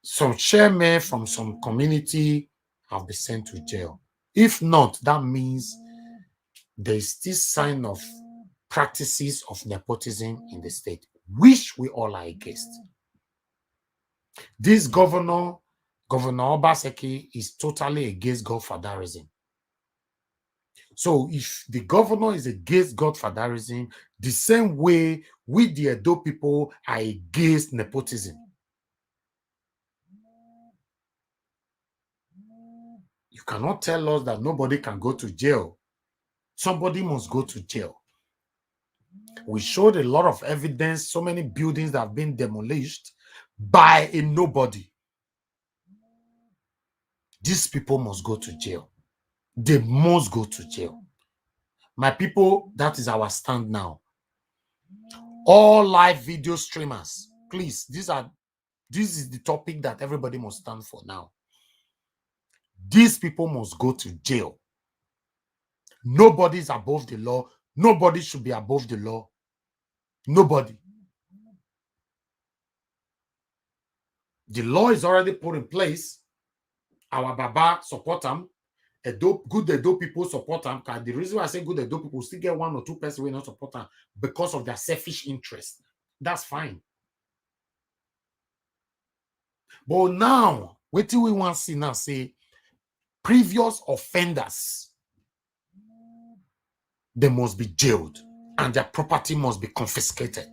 [SPEAKER 1] some chairmen from some community have been sent to jail. If not, that means there is this sign of practices of nepotism in the state, which we all are against. This Governor Obaseki, is totally against godfatherism. So if the governor is against godfatherism, the same way we, the Edo people, are against nepotism. You cannot tell us that nobody can go to jail. Somebody must go to jail. We showed a lot of evidence, so many buildings that have been demolished by a nobody. These people must go to jail. They must go to jail. My people, that is our stand now. All live video streamers, please, this is the topic that everybody must stand for now. These people must go to jail. Nobody is above the law. Nobody should be above the law. Nobody. The law is already put in place. Our Baba support them. Good Edo people support them. The reason why I say good Edo people still get 1 or 2 persons will not support them because of their selfish interest. That's fine. But now, what do we want to see now? Say previous offenders, they must be jailed and their property must be confiscated.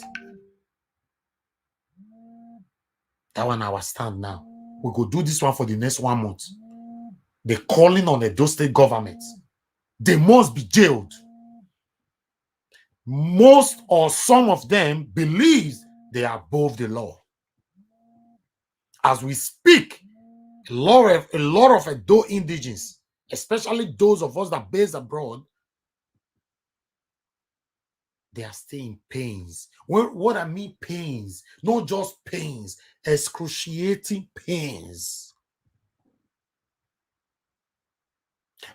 [SPEAKER 1] That one our stand now. We go do this one for the next 1 month. They're calling on the Edo State government. They must be jailed. Most or some of them believe they are above the law. As we speak, a lot of Edo indigenes, especially those of us that base abroad, they are still in pains. What I mean pains, not just pains, excruciating pains.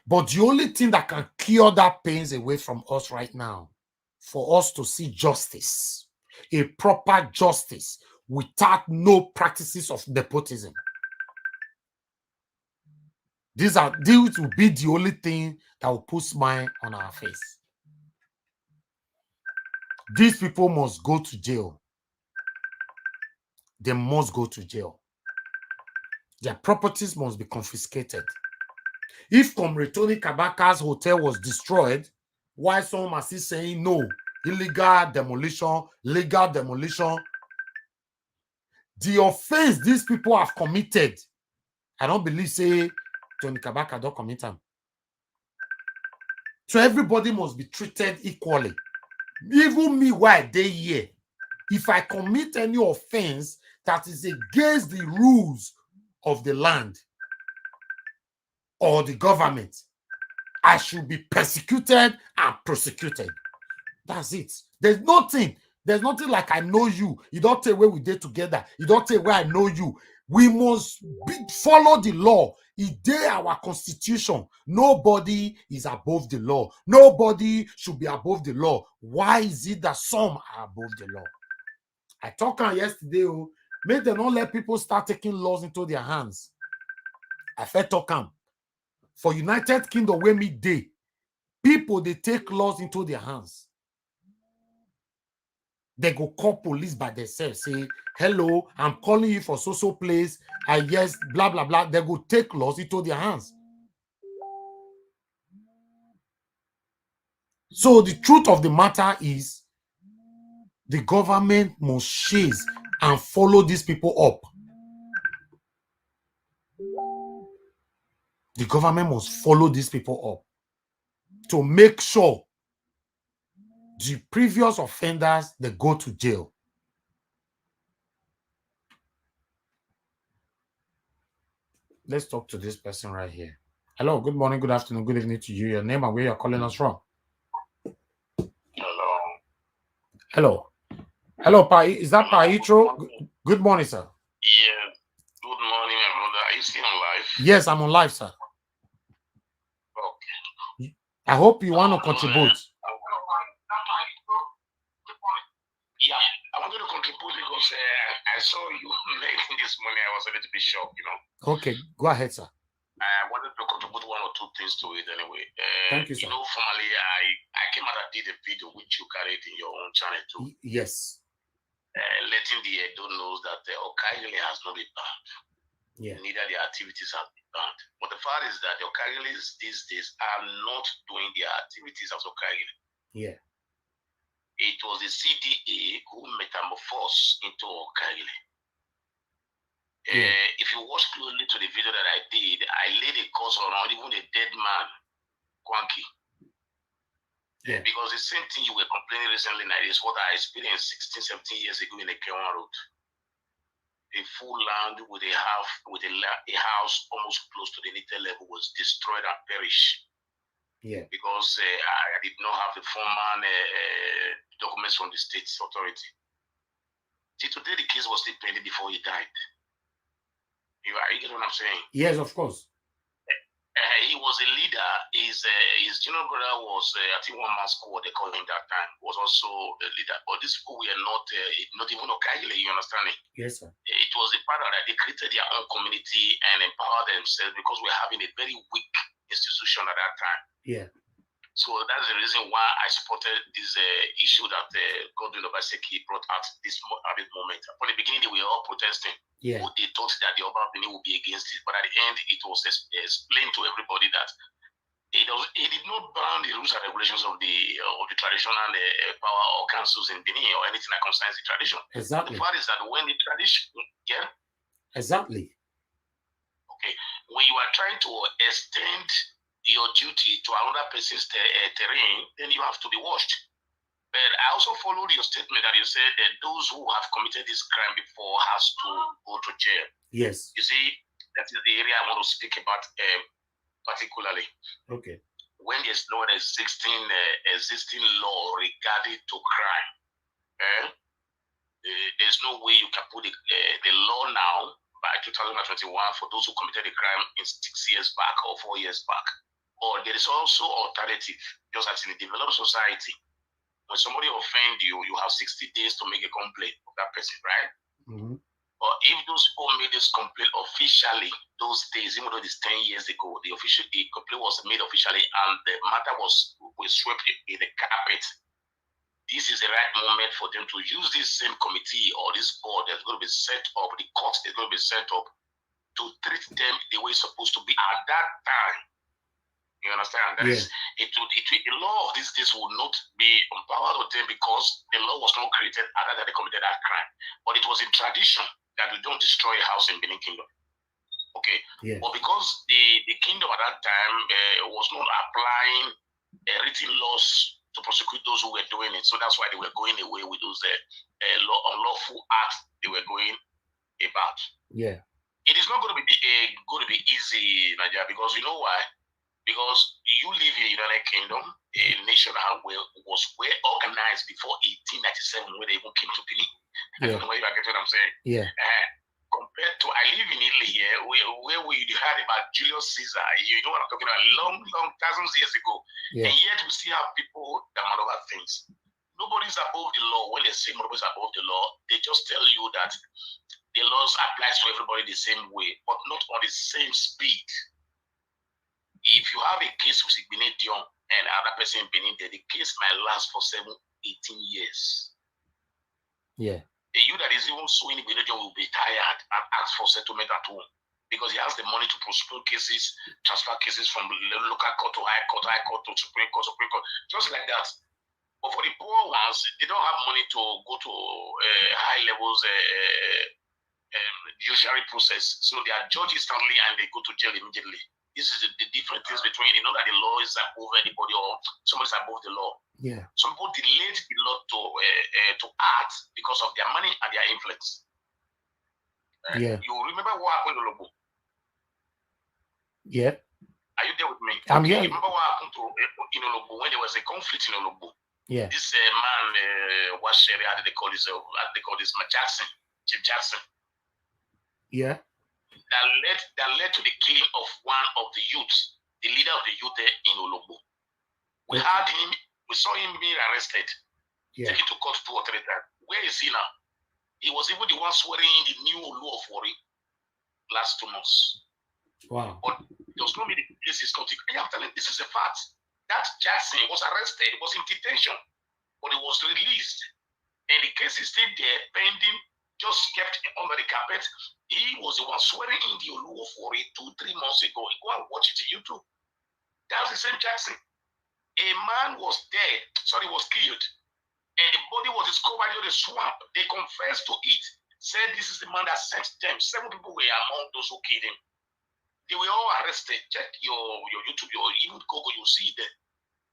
[SPEAKER 1] But the only thing that can cure that pains away from us right now, for us to see justice, a proper justice, without no practices of nepotism. These will be the only thing that will put smile on our face. These people must go to jail. They must go to jail. Their properties must be confiscated. If Comrade Tony Kabaka's hotel was destroyed, why some are still saying no, illegal demolition, legal demolition? The offense these people have committed, I don't believe say Tony Kabaka don't commit them. So everybody must be treated equally. Even me, while they here, if I commit any offense that is against the rules of the land or the government, I should be persecuted and prosecuted. That's it. There's nothing like I know you. You don't tell where we did together. You don't tell where I know you. We must follow the law. It is our constitution. Nobody is above the law. Nobody should be above the law. Why is it that some are above the law? I talked on yesterday. Make them not let people start taking laws into their hands. I felt talking for United Kingdom where me day. People they take laws into their hands. They go call police by themselves, say, hello, I'm calling you for so place. I yes, blah, blah, blah. They go take laws into their hands. So the truth of the matter is the government must chase and follow these people up. The government must follow these people up to make sure the previous offenders, they go to jail. Let's talk to this person right here. Hello, good morning, good afternoon, good evening to you. Your name and where you're calling us from.
[SPEAKER 3] Hello.
[SPEAKER 1] Hello. Hello, Pa. Is that Paitro? Good morning, sir.
[SPEAKER 3] Yeah. Good morning, my brother. Are you still on live?
[SPEAKER 1] Yes, I'm on live, sir.
[SPEAKER 3] Okay.
[SPEAKER 1] I hope you want to contribute.
[SPEAKER 3] Yeah, I wanted to contribute because I saw you late this morning. I was a little bit shocked, you know.
[SPEAKER 1] Okay, go ahead, sir.
[SPEAKER 3] I wanted to contribute one or two things to it anyway.
[SPEAKER 1] Thank you, sir.
[SPEAKER 3] You know, formally, I came out and did a video which you carried in your own channel too.
[SPEAKER 1] Yes.
[SPEAKER 3] Letting the Edo knows that Okaighele has not been banned.
[SPEAKER 1] Yeah.
[SPEAKER 3] Neither the activities have been banned. But the fact is that the Okaigheles these days are not doing their activities as Okaighele.
[SPEAKER 1] Yeah.
[SPEAKER 3] It was the CDA who metamorphosed into Okaighele.
[SPEAKER 1] Yeah.
[SPEAKER 3] If you watch closely to the video that I did, I laid a curse around even a dead man, Kwanki.
[SPEAKER 1] Yeah.
[SPEAKER 3] Because the same thing you were complaining recently now is what I experienced 16, 17 years ago in the Kewan Road. A full land with a house almost close to the native level was destroyed and perished.
[SPEAKER 1] Yeah.
[SPEAKER 3] Because I did not have the formal documents from the state authority. See, today the case was still pending before he died. You get what I'm saying?
[SPEAKER 1] Yes, of course.
[SPEAKER 3] He was a leader. His general brother was, I think, one man school, what they called him that time, was also a leader. But these people were not even Okaighele, you understand me?
[SPEAKER 1] Yes, sir.
[SPEAKER 3] It was the part that they created their own community and empowered themselves because we're having a very weak institution at that time.
[SPEAKER 1] Yeah.
[SPEAKER 3] So that's the reason why I supported this issue that Godwin Obaseki brought at this moment. From the beginning, they were all protesting.
[SPEAKER 1] Yeah.
[SPEAKER 3] They thought that the Obafini would be against it, but at the end, it was explained to everybody that it did not ban the rules and regulations of the traditional power or councils in Benin or anything that concerns the tradition.
[SPEAKER 1] Exactly.
[SPEAKER 3] The fact is that when the tradition, yeah.
[SPEAKER 1] Exactly.
[SPEAKER 3] Okay, when you are trying to extend your duty to another person's terrain, then you have to be watched. But I also followed your statement that you said that those who have committed this crime before has to go to jail.
[SPEAKER 1] Yes.
[SPEAKER 3] You see, that is the area I want to speak about particularly.
[SPEAKER 1] Okay.
[SPEAKER 5] when there's no existing law regarding to crime, there's no way you can put the law now by 2021 for those who committed a crime in 6 years back or 4 years back. But there is also alternative, just as in a developed society. When somebody offend you, you have 60 days to make a complaint of that person, right?
[SPEAKER 1] Mm-hmm.
[SPEAKER 5] But if those people made this complaint officially, those days, even though it's 10 years ago, the complaint was made officially and the matter was swept in the carpet. This is the right moment for them to use this same committee or this board that's going to be set up, the court that's going to be set up to treat them the way it's supposed to be at that time. You understand? That is, the law of this will not be empowered of them because the law was not created after that they committed that crime. But it was in tradition that we don't destroy a house in Benin Kingdom. Okay.
[SPEAKER 1] Yeah.
[SPEAKER 5] But because the kingdom at that time was not applying written laws to prosecute those who were doing it, so that's why they were going away with those unlawful acts they were going about.
[SPEAKER 1] Yeah.
[SPEAKER 5] It is not going to be easy, Nigeria, because you know why? Because you live in the United Kingdom, a nation that was well organized before 1897 when they even came to Benin. I don't know whether you get what I'm saying.
[SPEAKER 1] Yeah.
[SPEAKER 5] Compared to, I live in Italy here, where we heard about Julius Caesar. You know what I'm talking about? Long thousands of years ago.
[SPEAKER 1] Yeah.
[SPEAKER 5] And yet we still have people that maneuver things. Nobody's above the law. When they say nobody's above the law, they just tell you that the laws applies to everybody the same way, but not on the same speed. If you have a case with Benin Dion and another person in Benin, the case might last for 18 years.
[SPEAKER 1] Yeah.
[SPEAKER 5] The youth that is even suing Benin Dion will be tired and ask for settlement at home because he has the money to postpone cases, transfer cases from local court to high court to Supreme Court, just like that. But for the poor ones, they don't have money to go to high levels judiciary process. So they are judged instantly and they go to jail immediately. This is the different things between, that the law is above anybody or somebody's above the law.
[SPEAKER 1] Yeah.
[SPEAKER 5] Some people delayed the law to act because of their money and their influence.
[SPEAKER 1] Yeah.
[SPEAKER 5] You remember what happened in Olobo?
[SPEAKER 1] Yeah.
[SPEAKER 5] Are you there with me?
[SPEAKER 1] I'm here.
[SPEAKER 5] You remember what happened in Olobo when there was a conflict in Olobo?
[SPEAKER 1] Yeah.
[SPEAKER 5] This man, what Sherry, how did they call this? Jackson, Chief Jackson.
[SPEAKER 1] Yeah.
[SPEAKER 5] That led to the killing of one of the youths, the leader of the youth there in Olobo. We saw him being arrested, taken to court 2 or 3 times. Where is he now? He was even the one swearing in the new law of Wari last 2 months.
[SPEAKER 1] Wow.
[SPEAKER 5] But there was no meaning the case is continuing. I'm telling you, this is a fact. That Jackson was arrested, he was in detention, but he was released. And the case is still there, pending, just kept under the carpet. He was the one swearing in the law of Wari 2-3 months ago. Go and watch it on YouTube. That's the same Jackson. A man was was killed. And the body was discovered in the swamp. They confessed to it. Said this is the man that sent them. 7 people were among those who killed him. They were all arrested. Check your YouTube, or even Google, you'll see it there.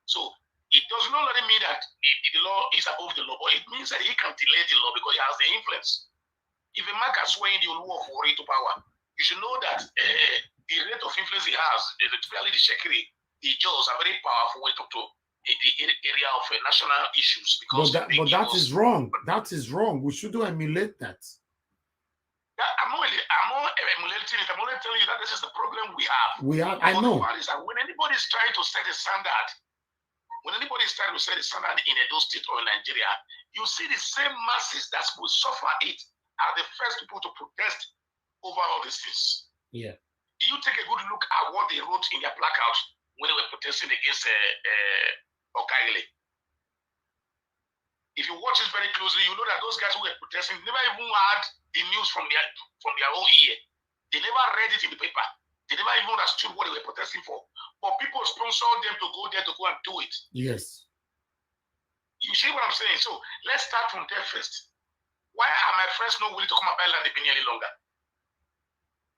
[SPEAKER 5] So it does not only mean that the law is above the law, but it means that he can delay the law because he has the influence. If a man can swear in the law of Wari to power, you should know that the rate of influence he has, especially the Shekiri, the Jaws are very powerful when it comes to the area of national issues. Because
[SPEAKER 1] but that is wrong. That is wrong. We shouldn't emulate that.
[SPEAKER 5] I'm not emulating it. I'm only telling you that this is the problem we have.
[SPEAKER 1] I know.
[SPEAKER 5] The is that when anybody is trying to set a standard, in Edo State or in Nigeria, you see the same masses that will suffer it are the first people to protest over all these things.
[SPEAKER 1] Yeah.
[SPEAKER 5] Do you take a good look at what they wrote in their placard when they were protesting against Okaighele? If you watch this very closely, you know that those guys who were protesting never even had the news from their own ear. They never read it in the paper. They never even understood what they were protesting for. But people sponsored them to go there to go and do it.
[SPEAKER 1] Yes.
[SPEAKER 5] You see what I'm saying? So let's start from there first. Why are my friends not willing to come and buy land in Benin any longer?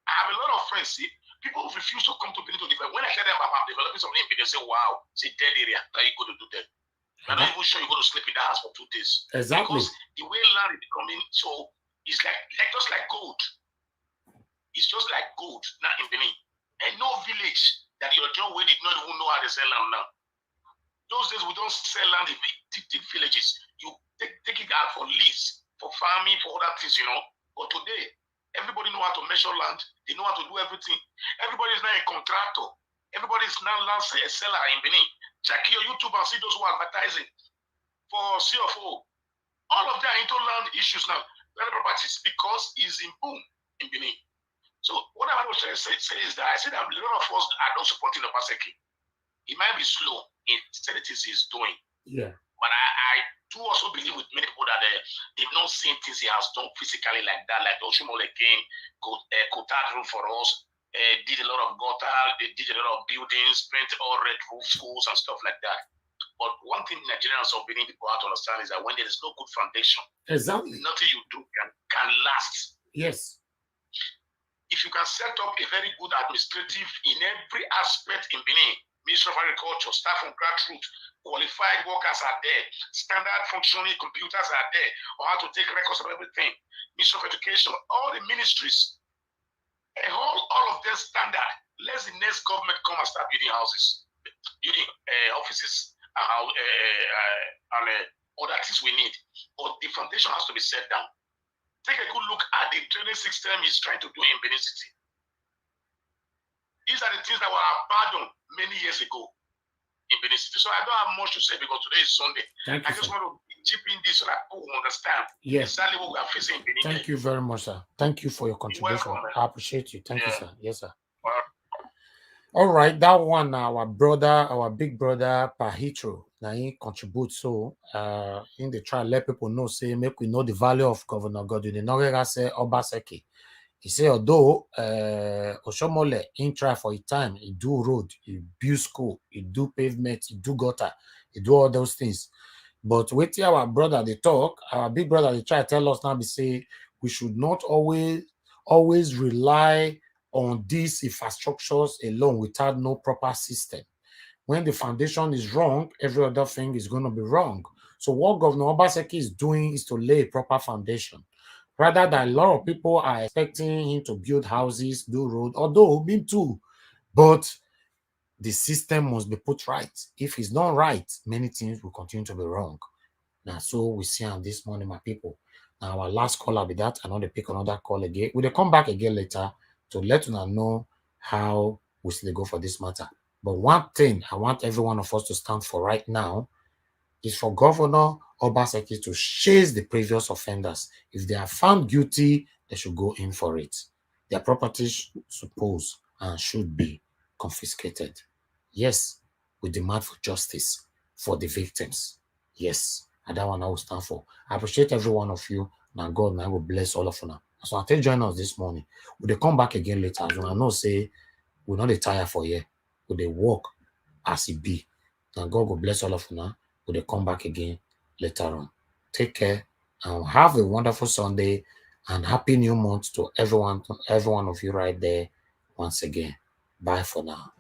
[SPEAKER 5] I have a lot of friends. See, people refuse to come to Benin to develop. When I tell them about I'm developing something in Benin, they say, wow, it's a dead area. How are you going to do that? I'm not even sure you're going to sleep in that house for 2 days.
[SPEAKER 1] Exactly.
[SPEAKER 5] Because the way land is becoming, so it's just like gold. It's just like gold now in Benin. And no village
[SPEAKER 9] that the Ojon way did not even know how to sell land now. Those days we don't sell land in big villages. You take it out for lease, for farming, for other things, you know. But today, everybody know how to measure land. They know how to do everything. Everybody is now a contractor. Everybody is now land seller in Benin. Check your YouTube and see those who are advertising for CFO. All of them are into land issues now. Land properties because it's in boom in Benin. So what I want to say is that I said that a lot of us are not supporting Obaseki. It might be slow in certain things he's doing.
[SPEAKER 1] Yeah.
[SPEAKER 9] But I do also believe with many people that they've not seen things he has done physically like that. Like Oshimole came, Kotad room for us, did a lot of gutter, they did a lot of buildings, paint all red roof schools and stuff like that. But one thing Nigerians or Benin people have to understand is that when there is no good foundation,
[SPEAKER 1] exactly,
[SPEAKER 9] nothing you do can last.
[SPEAKER 1] Yes.
[SPEAKER 9] If you can set up a very good administrative in every aspect in Benin, Ministry of Agriculture, staff from grassroots, qualified workers are there, standard functioning computers are there, or how to take records of everything. Ministry of Education, all the ministries, all of them standard. Let the next government come and start building houses, building offices, and other things we need. But the foundation has to be set down. Take a good look at the drainage system he's trying to do in Benin City. These are the things that were abandoned many years ago in Benin City. So I don't have much to say because today is Sunday.
[SPEAKER 1] Thank you,
[SPEAKER 9] I just want to chip in this so that people understand exactly what we are facing in Benin.
[SPEAKER 1] Thank you very much, sir. Thank you for your contribution.
[SPEAKER 9] Welcome,
[SPEAKER 1] I appreciate you. Thank you, sir. Yes, sir.
[SPEAKER 9] Well,
[SPEAKER 1] all right, that one, our brother, our big brother, Pahitro, now he contributes. So, in the trial, let people know, say, make we know the value of Governor Godwin Norega say Obaseki. He say, although Oshomole in try for a time, he do road, he build school, he do pavement, he do gutter, he do all those things. But wait till our brother they talk, our big brother they try to tell us now, they say we should not always rely on these infrastructures alone without no proper system. When the foundation is wrong, every other thing is going to be wrong. So what Governor Obaseki is doing is to lay a proper foundation. Rather than a lot of people are expecting him to build houses, do road, although him too. But the system must be put right. If it's not right, many things will continue to be wrong. Now, so we see on this morning, my people. Now, our last call will be that. I know they pick another call again. We'll come back again later to let you know how we still go for this matter. But one thing I want every one of us to stand for right now is for Governor Obaseki to chase the previous offenders. If they are found guilty, they should go in for it. Their properties supposed and should be confiscated. Yes, we demand for justice for the victims. Yes, and that one I will stand for. I appreciate every one of you. Now God, now will bless all of you now. So until join us this morning. Will they come back again later? As I know, say we're not tired for you. Will they walk as it be? Now God will bless all of you now. Will they come back again later on? Take care and have a wonderful Sunday and happy new month to everyone of you right there once again. Bye for now.